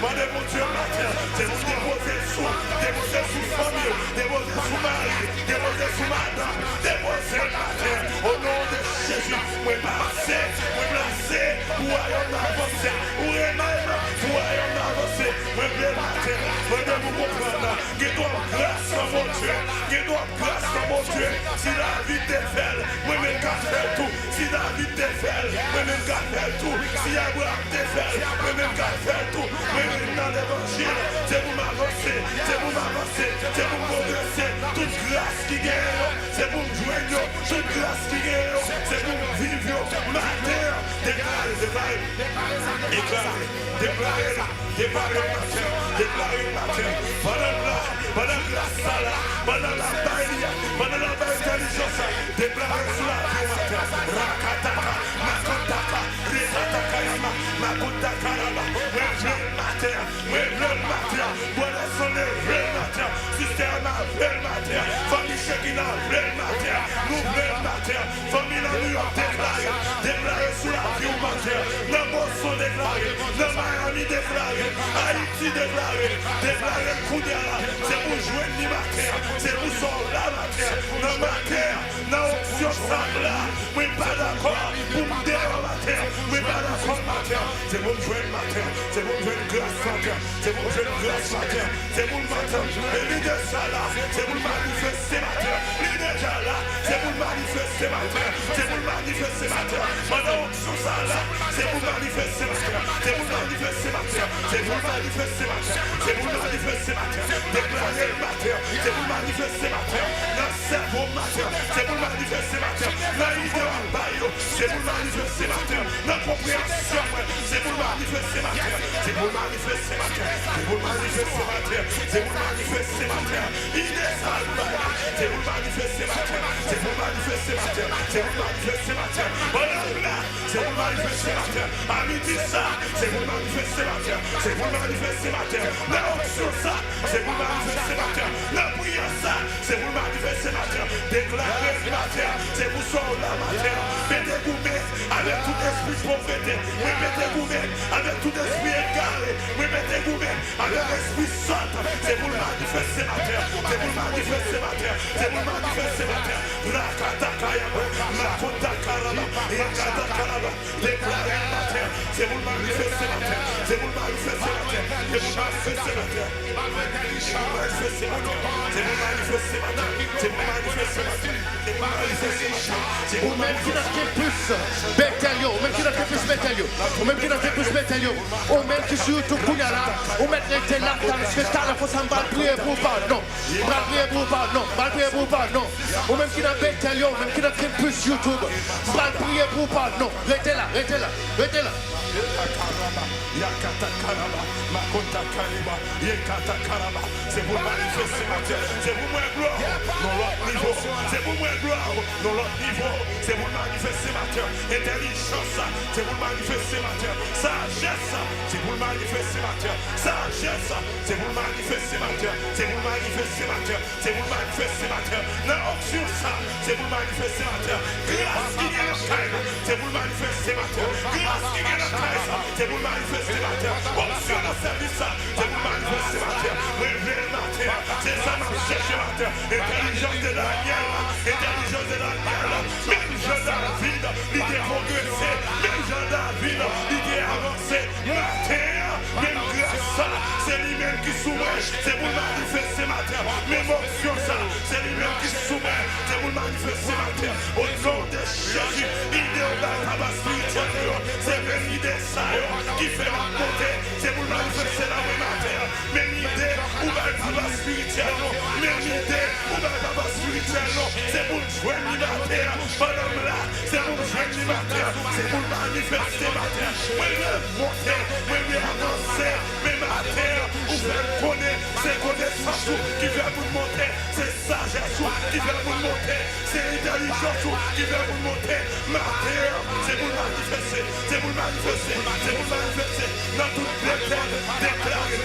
Mandez mon Dieu ma terre, c'est pour déposer sous famille, déposer sous mari, déposer sous madame, déposer ma terre, au nom de Jésus, moi passer, moi placer, voyons avancer, ou même, voyons avancer, moi bien ma terre, moi de vous comprendre, qu'il doit grâce à mon Dieu, si la vie t'est belle, moi me toute grâce qui est, c'est pour vivre matin. Déclarez matin. Pendant grâce ça là, pendant la baille, pendant la baille intelligence, déclarez sur la vie matin. Rakataka, makotaka, rekataka yama, makotaka yama. Ouais, le matin, voilà son le matin, système le matin, famille Shekina le matin, nous le matin, famille la New York déclaré sur la vie au matin, le Boston déclaré, le Miami déclaré, Haïti déclaré le coup de la, c'est pour jouer le matin, c'est pour son la matin, le matin, dans l'option simple là, oui pas d'accord, pour me dire le matin, oui pas d'accord le matin, c'est pour jouer le matin, c'est pour jouer le grâce matin, c'est pour jouer le grâce matin, c'est pour le matin, et l'idée ça là, c'est pour le manifester matin, l'idée ça là, c'est pour le manifester matin, c'est pour le manifester matin, pendant l'option ça là, c'est pour le manifester matin, c'est pour le manifester matin, c'est pour le manifester matin, c'est pour le manifester matin, déclarer le matin, c'est pour le manifester matin, dans le cerveau matin, c'est pour le manifester matin, dans l'idée en baillot, c'est pour le manifester matin, dans la compréhension, c'est pour le manifester matin, c'est pour le manifester matin, c'est pour le manifester matin, c'est pour le manifester matin, idée ça c'est pour le manifester matin, c'est pour le manifester matin, c'est pour le manifester matin, voilà là, c'est pour le manifester matin, à midi ça, c'est pour le manifester matin, c'est pour le manifester matin, la option ça, c'est pour le manifester matin, la prière ça, c'est pour le manifester matin, déclarer le matin, c'est pour son la matin, mettez-vous avec tout esprit de pauvreté, oui mettez-vous avec tout esprit égaré, oui mettez-vous avec l'esprit saint, c'est pour le manifester matin, c'est pour le manifester matin, c'est pour le manifester matin, Rakatakayama, Makotakarama, Yakatakarama, déclarer le matin, c'est pour le manifester matin, c'est pour le manifester matin, c'est pour le manifester matin, c'est pour le manifester matin, c'est pour le manifester matin, c'est pour le manifester matin, c'est pour le manifester matin, c'est pour Ou même qui n'a fait plus Betelio, ou même qui n'a fait plus Betelio, ou même qui n'a fait plus Betelio, ou même qui sur YouTube pour y aller, ou même qui était là, parce que t'as la force en bas de prier pour pas, non, bas de prier pour pas, non, bas de prier pour pas, non, ou même qui n'a Betelio, ou même qui n'a fait plus YouTube, bas de prier pour pas, non, restez là, restez là, restez là. C'est pour manifester matin, c'est pour moi gloire, dans l'autre niveau, c'est pour moi gloire, dans l'autre niveau, c'est pour manifester matin, intelligence, c'est pour manifester matin, sagesse, c'est pour manifester matin, sagesse, c'est pour manifester matin, c'est pour manifester matin, c'est pour manifester matin, la option ça, c'est pour manifester matin, grâce qui vient de China, c'est pour manifester matin, grâce qui vient de China, c'est pour manifester matin, option de service, c'est pour manifester matin, réveil matin, c'est ça m'a cherché matin, intelligence de Daniel, même Jean David, l'idée progresser, même Jean David, l'idée avancer, matin, même grâce, c'est lui-même qui soumet, c'est pour manifester matin, même option ça, c'est lui-même qui soumet, c'est pour manifester matin, au nom de Jésus, idée au bas spirituel, c'est même idée ça qui fait monter, c'est pour manifester la même matin, même idée ou bas spirituel, même idée ou bas spirituel, c'est pour jouer l'immater, madame là, c'est pour jouer l'immater, c'est pour manifester matin, oui, monter, oui, avancer, mais matin, ou faire connaître, c'est connaissance qui vient vous monter, c'est sagesse qui vient vous monter, c'est intelligence qui vient vous monter, matin, c'est pour manifester, c'est pour manifester, c'est pour manifester, dans toutes les terres, déclarer,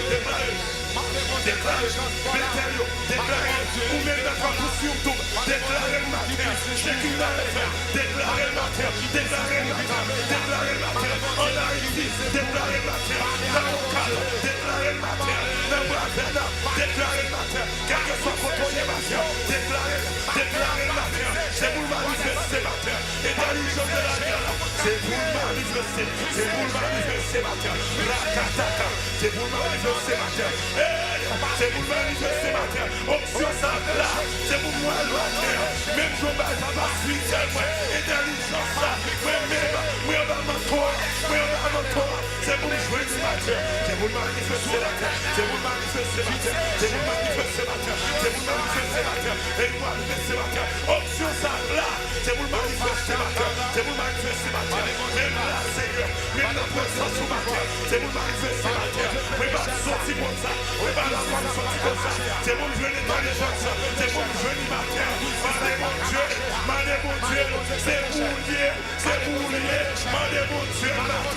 ou même d'accord pour YouTube, déclarer le matin, chacun dans le faire, déclarer le matin, déclarer le matin, déclarer le matin, en Haïti, déclarer le matin, dans le cadre, déclarer le matin, dans le Bravena, déclarer le matin, quel que soit le matin, déclarer le matin, c'est pour manifester le matin, intelligence de la guerre, c'est pour manifester, c'est pour manifester le matin, Rakataka, c'est pour manifester le matin, c'est pour manifester matin, option ça là, c'est pour moi le matin, même je ne vais pas spirituel, intelligence ça, même, c'est pour jouer du matin, c'est pour manifester la terre, c'est pour manifester la terre, c'est pour manifester la terre, c'est pour manifester la terre, et manifester la terre, option ça là, c'est pour le manifester matin, c'est pour le manifester matin. Même là, Seigneur, même la présence au matin, c'est pour le manifester matin. Oui, pas sortir comme ça, oui, pas la femme sortir comme ça. C'est pour le jeune intelligence, c'est pour le jeune matin. Mandez mon Dieu, c'est pour lier, mandez mon Dieu matin.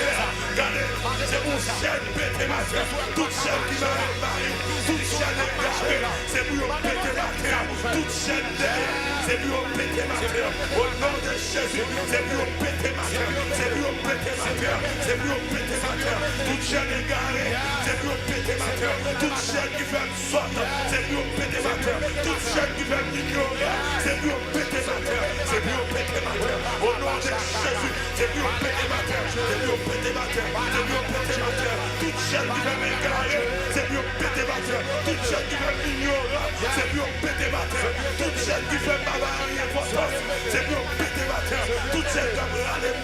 Regardez, c'est pour chaîne pété matin, toute chaîne qui m'a réparé, toute chaîne égarée, c'est pour pété matin, toute chaîne derrière, c'est pour pété matin. Au nom de Jésus, c'est pour pété matin, c'est pour pété matin, c'est pour pété matin, toute chaîne égarée, c'est pour pété matin, toute chaîne qui fait sortir, c'est pour pété matin, toute chaîne qui fait ignorer, c'est pour pété matin, c'est pour pété matin. Au nom de Jésus, c'est pour pété matin, c'est pour pété matin, c'est pour pété matin, toute chaîne qui fait m'égarer, c'est pour pété matin, toute chaîne qui fait ignorer, c'est pour pété matin, toute chaîne qui fait bavarie importance, c'est pour pété matin, toute chaîne qui fait râler,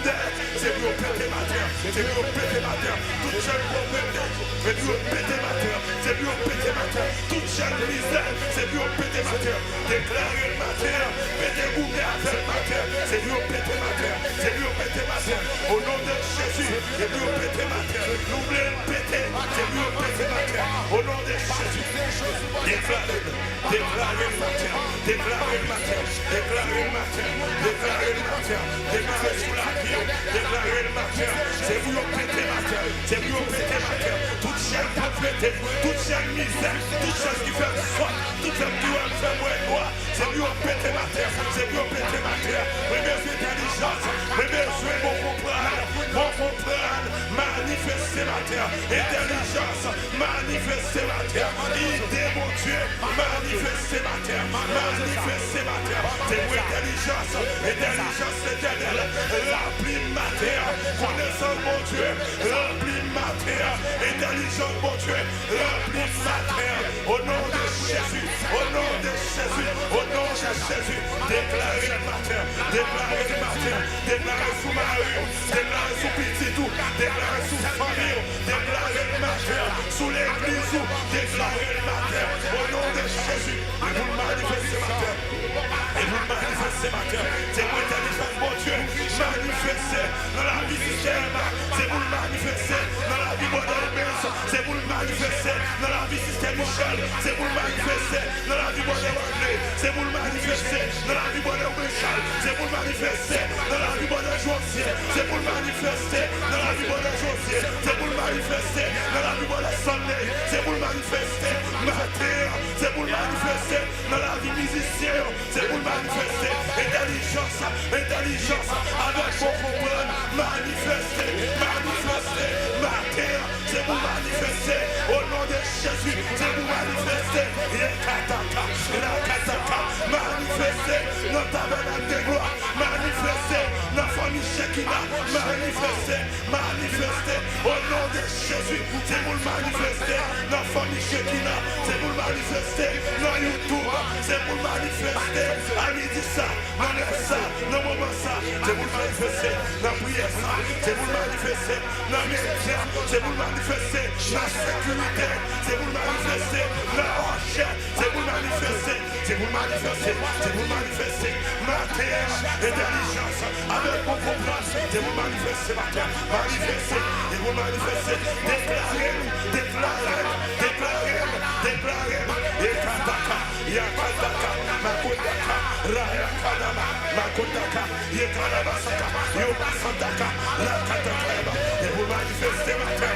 c'est pour pété matin, c'est pour pété matin, toute chaîne pour pété, c'est pour pété matin, c'est pour pété matin, toute chaîne misère, c'est pour pété matin, déclarer le matin, pété bouquet avec le matin, c'est pour pété matin, c'est pour pété matin, au nom de Jésus, c'est pour pété matin, n'oubliez le pété, c'est pour pété matin, au nom de Jésus, déclarer le matin, déclarer le matin, déclarer le matin, déclarer le matin, déclarer sous la vie, déclarer le matin, c'est pour pété matin, c'est pour pété matin, toute chaîne pauvreté, toute chaîne misère, toute chose qui fait soin, toute chose qui va faire moi, c'est pour pété matin, c'est pour pété matin, mais mes intelligences, mais mes besoins vont comprendre, manifester matin, intelligence, manifester matin, idée mon Dieu, manifester matin, manifester matin, c'est pour intelligence éternelle, rempli matin, connaissance mon Dieu, rempli matin, intelligence mon Dieu, rempli matin, au nom de Jésus, au nom de Jésus, au nom de Jésus, déclarez le matin, déclarez le matin, déclarez sous Marie, déclarez sous Petitou, déclarez sous famille, déclarez le matin, sous l'église, déclarez le matin, au nom de Jésus, et vous le manifestez ce matin, et vous le manifestez ce matin, c'est pour l'intelligence, mon Dieu, manifester dans la vie système, c'est pour le manifester dans la vie moderne, c'est pour le manifester dans la vie système Michel, c'est pour le manifester dans la vie moderne André, c'est pour le manifester dans la vie moderne Michel, c'est pour le manifester dans la vie moderne Josier, c'est pour le manifester dans la vie moderne Josier, c'est pour le manifester dans la vie moderne Sunday, c'est pour le manifester matin, c'est pour le manifester dans la vie musicien, c'est pour le manifester intelligence, avec mon comprendre, manifester, matin, c'est pour manifester, au nom de Jésus, c'est pour manifester, manifester dans ta tabernacle de gloire, manifester dans la famille Shekina, manifester, au nom de Jésus, c'est pour manifester dans la famille Shekina, c'est pour manifester dans YouTube, c'est pour manifester à midi ça, dans moment ça, c'est pour manifester dans prière ça, c'est pour manifester dans médias, c'est pour manifester dans sécurité, c'est pour manifester dans recherche, c'est pour manifester, c'est pour manifester, c'est pour manifester matière, intelligence, avec mon comprendre, c'est pour manifester matière, manifester, et pour manifester, déclarer, Yekataka, Yakataka, Makotaka, Rayakanama, Makotaka, Yekarabasaka, Yobasantaka, Rakataka, et vous manifestez matin,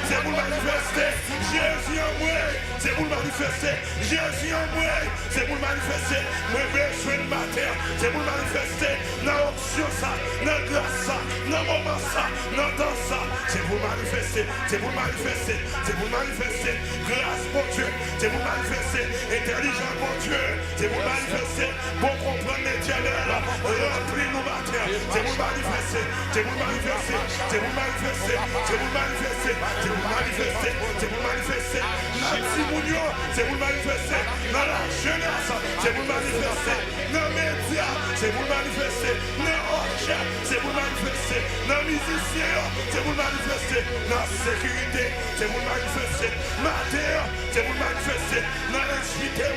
c'est pour manifester, Jésus en moi, c'est pour manifester, Jésus en moi, c'est pour manifester, moi besoin de matin, c'est pour manifester, dans l'option ça, dans grâce ça, dans moment ça, dans temps ça, c'est pour manifester, c'est pour manifester, c'est pour manifester, grâce mon Dieu, c'est pour manifester, intelligence mon Dieu, c'est pour manifester, pour comprendre l'éternel, remplis nous matin, c'est pour manifester, c'est pour manifester, c'est pour manifester, c'est pour manifester, c'est pour manifester, c'est pour manifester, dans Timounio, c'est pour manifester, dans la jeunesse, c'est pour manifester, dans les médias, c'est pour manifester, dans l'orchestre, c'est pour manifester, dans les musiciens, c'est pour manifester, dans la sécurité, c'est pour manifester, matin, c'est pour manifester, dans l'intimité,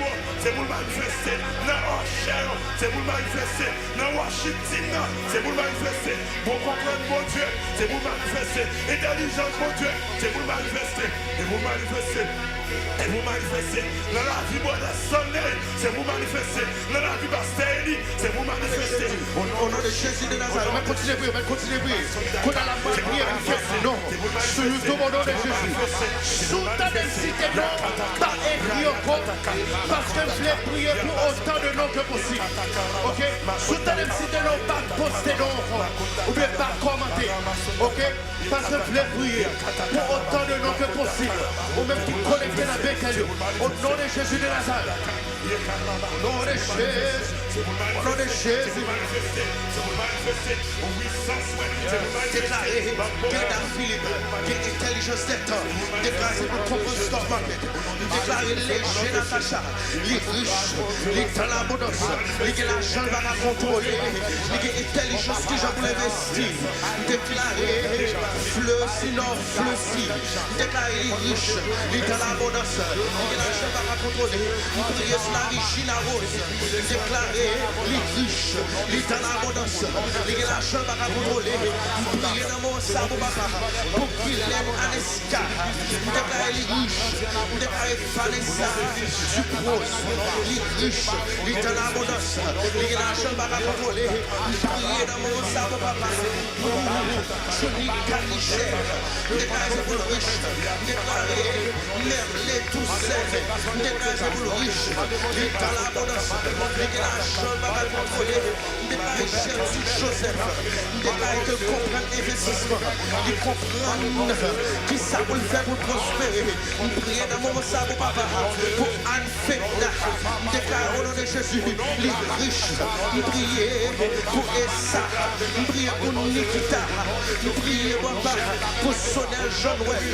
c'est pour manifester, dans l'orchestre, c'est pour manifester, dans Washington, c'est pour manifester, pour comprendre mon Dieu, c'est pour manifester, intelligence mon Dieu, c'est pour manifester, et pour manifester. Et vous manifestez dans la vie de la Sunday, c'est vous manifester dans la vie de Pasteur, c'est vous manifester. Au nom de Jésus de Nazareth, on va continuer à prier, on va continuer à prier. Qu'on a la main de prière, non, sur YouTube au nom de Jésus. Sous ta densité, non, pas écrit encore, parce que je voulais prier pour autant de noms que possible. Ok? Sous ta densité, non, pas poster non, ou bien pas commenter. Ok? Parce que je voulais prier pour autant de noms que possible. Ou même qui connectent avec elle. Au nom de Jésus de Nazareth. Au nom de Jésus. Au nom de Jésus. Déclarez qu'il est dans Philippe, qu'il est intelligence d'être. Déclarez pour comprendre stock market. Déclarez léger Natacha, les riches, les dans l'abondance, les l'argent va la contrôler, les intelligence qui j'en voulais investir. Déclarez fleu sinon fleu si. Déclarez les riches, les dans l'abondance, les l'argent va la contrôler. Priez sur la richine à rose. Déclarez les riches, les dans l'abondance, les l'argent va la contrôler. Priez dans mon sabot papa pour qu'il aime Aneska. Déclarez les riches, déclarez Vanessa, Sucrose, les riches, les dans l'abondance, les l'argent va la contrôler. Priez dans mon sabot papa pour Johnny Canicher. Déclarez pour le riche, déclarez Merlé Toussaint, déclarez pour le riche, les dans l'abondance, les l'argent va la contrôler. Déclarez Jésus Joseph, déclarez que comprendre l'investissement, ils comprennent qui ça pour le faire pour prospérer. Priez dans mon sabot papa pour Anne Fekna, déclarez au nom de Jésus les riches. Priez pour Essa, priez pour Nikita, priez pour Sonel Jean-Noël.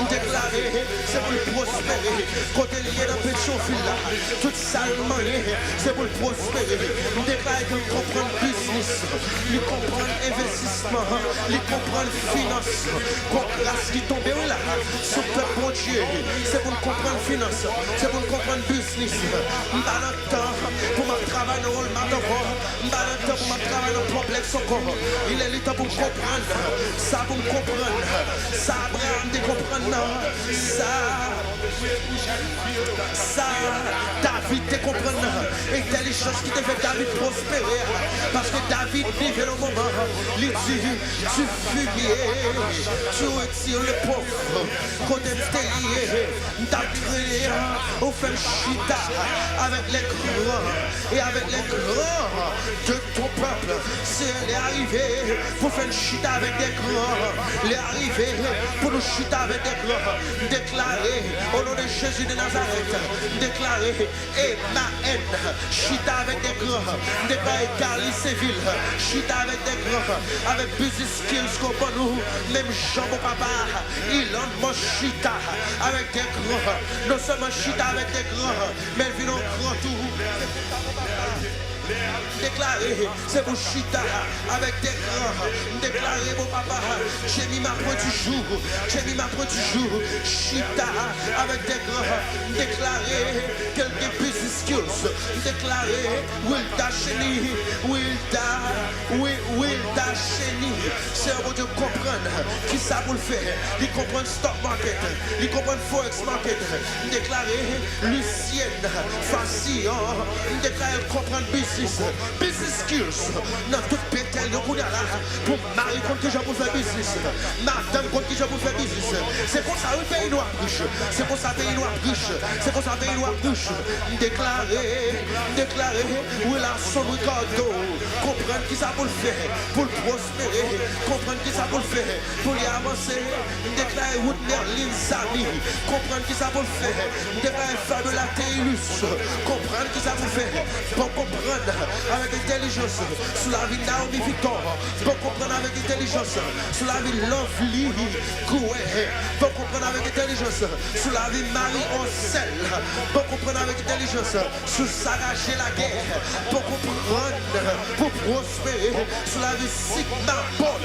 Déclarez c'est pour le prospérer. Côté lié dans Pétionville là, toute salle monnaie, c'est pour le prospérer. Déclarez que comprendre business, ils comprennent investissement, ils comprennent finance. Pour grâce qui tombe là, sur peuple bon Dieu, c'est pour comprendre finance, c'est pour comprendre business. Pas le temps pour ma travail dans le matin, pas le temps pour ma travail dans le complexe encore. Il est le temps pour comprendre, ça pour comprendre, ça Abraham de comprendre, ça David de comprendre, intelligence qui devait David prospérer, parce que David vivait le moment, il dit, tu fumier, tu retires le pauvre, côté lié, t'as on fait chita avec les grands et avec les grands de ton peuple. C'est les arrivés pour faire chita avec des grands, les arrivés pour nous chita avec des grands. Déclarer au nom de Jésus de Nazareth, déclarer et ma haine, chita avec des grands, déclarer Carly Séville, chita avec des grands, avec business skills comme nous, même Jean mon papa, il en mange chita avec des grands, non seulement chita avec des grands, mais il vient en grand tour. Déclaré, c'est pour chita avec des grands. Déclaré, mon papa, j'ai mis ma pro du jour. J'ai mis ma pro du jour. Chita avec des grands. Déclaré, quelques business skills. Déclaré, Wilda Chéni. Wilda Chéni. C'est un Dieu comprendre qui ça pour le faire. Il comprend stock market. Il comprend forex market. Déclaré, Lucienne Fassion. Déclaré, comprendre business. Business skills dans toute pétale pour Marie contre qui j'ai pour faire business, madame contre qui j'ai pour faire business. C'est pour ça le pays noir riche, c'est pour ça le pays noir riche, c'est pour ça le pays noir riche. Déclarer, où est la son Ricardo, comprendre qui ça pour le faire, pour le prospérer, comprendre qui ça pour le faire, pour y avancer, déclarer route Merlin Samy, comprendre qui ça pour le faire, déclarer Fabiola Théilus, comprendre qui ça pour le faire, pour comprendre avec intelligence sous la vie Naomi Victor, pour comprendre avec intelligence sous la vie Lovely Goué, pour comprendre avec intelligence sous la vie Marie Oncel, pour comprendre avec intelligence sous Sarah Gélaguerre, pour comprendre, pour prospérer sous la vie Sigma Paul,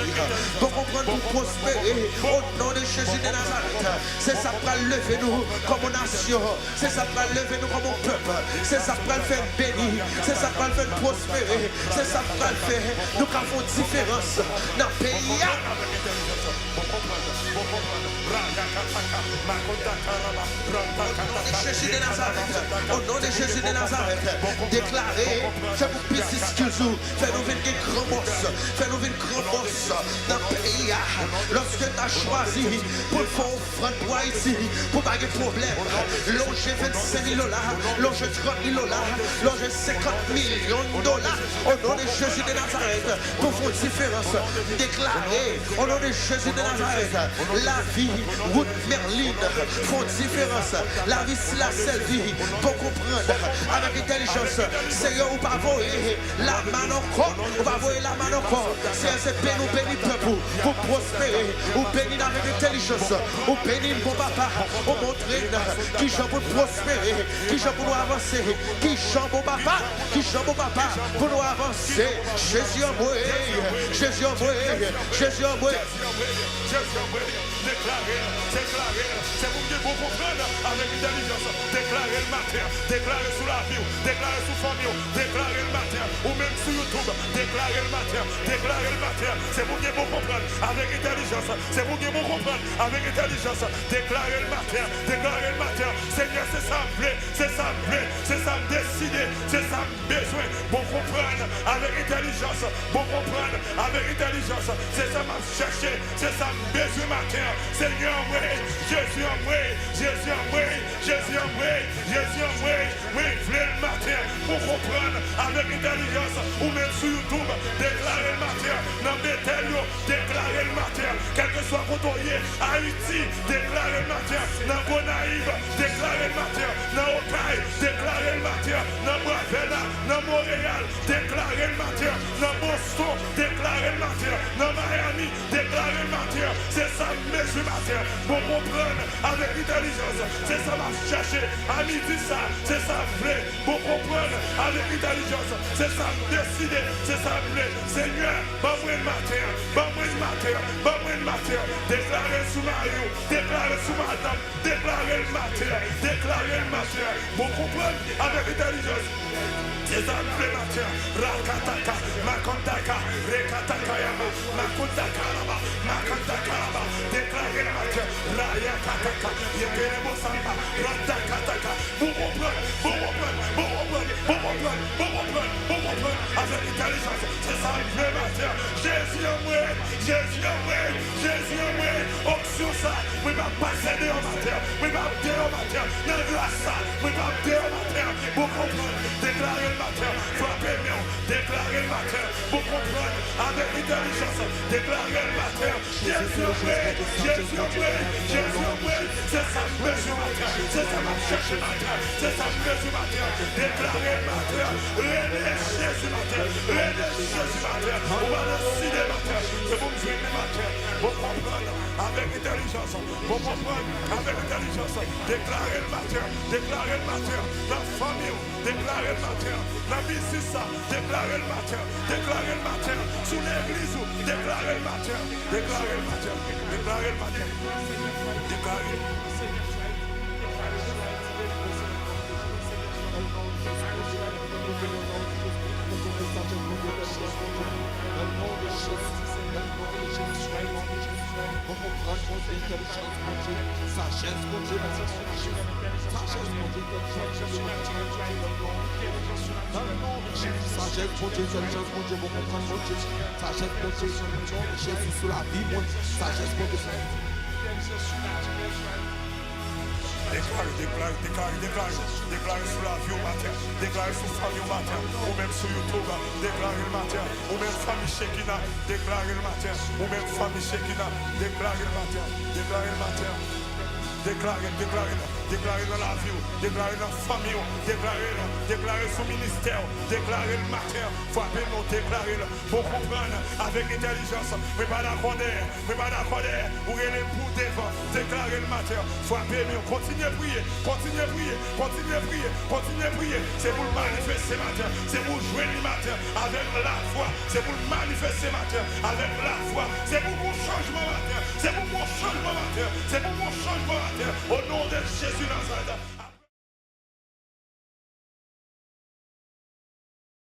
pour comprendre, pour prospérer au nom de Jésus de Nazareth. C'est ça qui va lever nous comme nation, c'est ça qui va lever nous comme peuple, c'est ça qui va le faire bénir, c'est ça qui va le faire prospérer, c'est ça qui va le faire nous avons une différence dans le pays. Jésus de Nazareth, au nom de Jésus de Nazareth, déclarez, je vous pisse excuse, fais-nous venir des grands monstres, fais-nous venir grands monstres dans le pays. Lorsque tu as choisi pour faire offrande toi ici, pour pas de problème, loger 25 000 $, loger 30 000 $, loger 50 millions $, au nom de Jésus de Nazareth, pour faire une différence, déclarez, au nom de Jésus de Nazareth, la vie, route Merlin, font différence. La vie, c'est la seule vie pour comprendre avec intelligence. Seigneur, ou pas voyer la main encore, ou pas voyer la main encore. C'est béni, béni peuple pour prospérer, ou béni avec intelligence, ou béni pour papa, ou montrer qui j'en pour prospérer, qui j'en pour nous avancer, qui j'en pour papa, qui j'en pour papa pour nous avancer. Jésus en moi, Jésus en moi, Jésus en moi. Déclarer, c'est pour que vous compreniez avec intelligence. Déclarer le matin, déclarer sous la vie, déclarer sous famille, déclarer le matin, ou même sur YouTube, déclarer le matin, c'est pour que vous compreniez avec intelligence, c'est pour que vous compreniez avec intelligence. Déclarer le matin, Seigneur, c'est ça me plaît, c'est ça me plaît, c'est ça me décider, c'est ça me besoin. Pour comprendre avec intelligence, pour comprendre avec intelligence, c'est ça m'a cherché, c'est ça me besoin matin. Seigneur, oui, Jésus en moi, Jésus en moi, Jésus en moi, Jésus en moi, oui, le matin pour comprendre avec intelligence, ou même sur YouTube, déclarer le matin, dans Bethel, déclarer le matin, quel que soit côté Haïti, déclarer le matin, dans Gonaïve, déclarer le matin, dans Okaï, déclarer le matin, dans Bravena, dans Montréal, déclarer le matin, dans Boston, déclarer le matin, dans Miami, déclarer le matin, c'est ça, ce matin, pour comprendre avec intelligence, c'est ça m'a cherché, à midi ça, c'est ça vrai, pour comprendre avec intelligence, c'est ça décider, c'est ça vrai, Seigneur, pas moi le matin, déclarer sous Mario, déclarer sous madame, déclarer le matin, pour comprendre avec intelligence. C'est ça le matin, Rakataka, Makondaka, Rekataka Yama, Makondaka Lama, Makondaka Lama, déclarer le matin, Raya Kataka, Yekeremo Samba, Ratakataka, avec intelligence, c'est ça le matin, Jésus en moi, option ça, oui, va passer de matin, oui, va de matin, dans grâce ça, oui, va de matin, pour comprendre, déclarer le matin, frapper mieux, déclarer le matin, pour comprendre, avec intelligence, déclarer le matin, Jésus en moi, c'est ça le matin, c'est ça m'a cherché matin, c'est ça le matin, déclarer le matin, Jésus matin, on va le cider matin, c'est pour me jouer le matin, pour comprendre, avec intelligence, pour comprendre, avec intelligence, déclarer le matin, la famille, déclarer le matin, la business, déclarer le matin, sous l'église, déclarer le matin, déclarer le matin, déclarer. Sagesse, mon Dieu, intelligence, mon Dieu, bon comprendre, mon Dieu. Sagesse, mon Dieu, Jésus sous la vie, mon Dieu. Sagesse, mon Dieu. Déclare sur la vie au matin, déclare sur la famille au matin, ou même sur YouTube, déclare le matin, ou même famille Shekina, déclare le matin, ou même famille Shekina, déclare le matin, déclare le matin. Déclarez dans la vie, déclarez dans la famille, déclarez son ministère, déclarez le matin, frappez-nous, déclarez pour comprendre avec intelligence, mais pas d'accord, ou les pour devant, déclarez le matin, frappez-nous, continuez à prier, c'est pour le manifester matin, c'est pour jouer le matin avec la foi, c'est pour le manifester matin avec la foi, c'est pour mon changement matin, c'est pour mon changement matin, c'est pour mon changement matin. Au nom de Jésus Nazareth.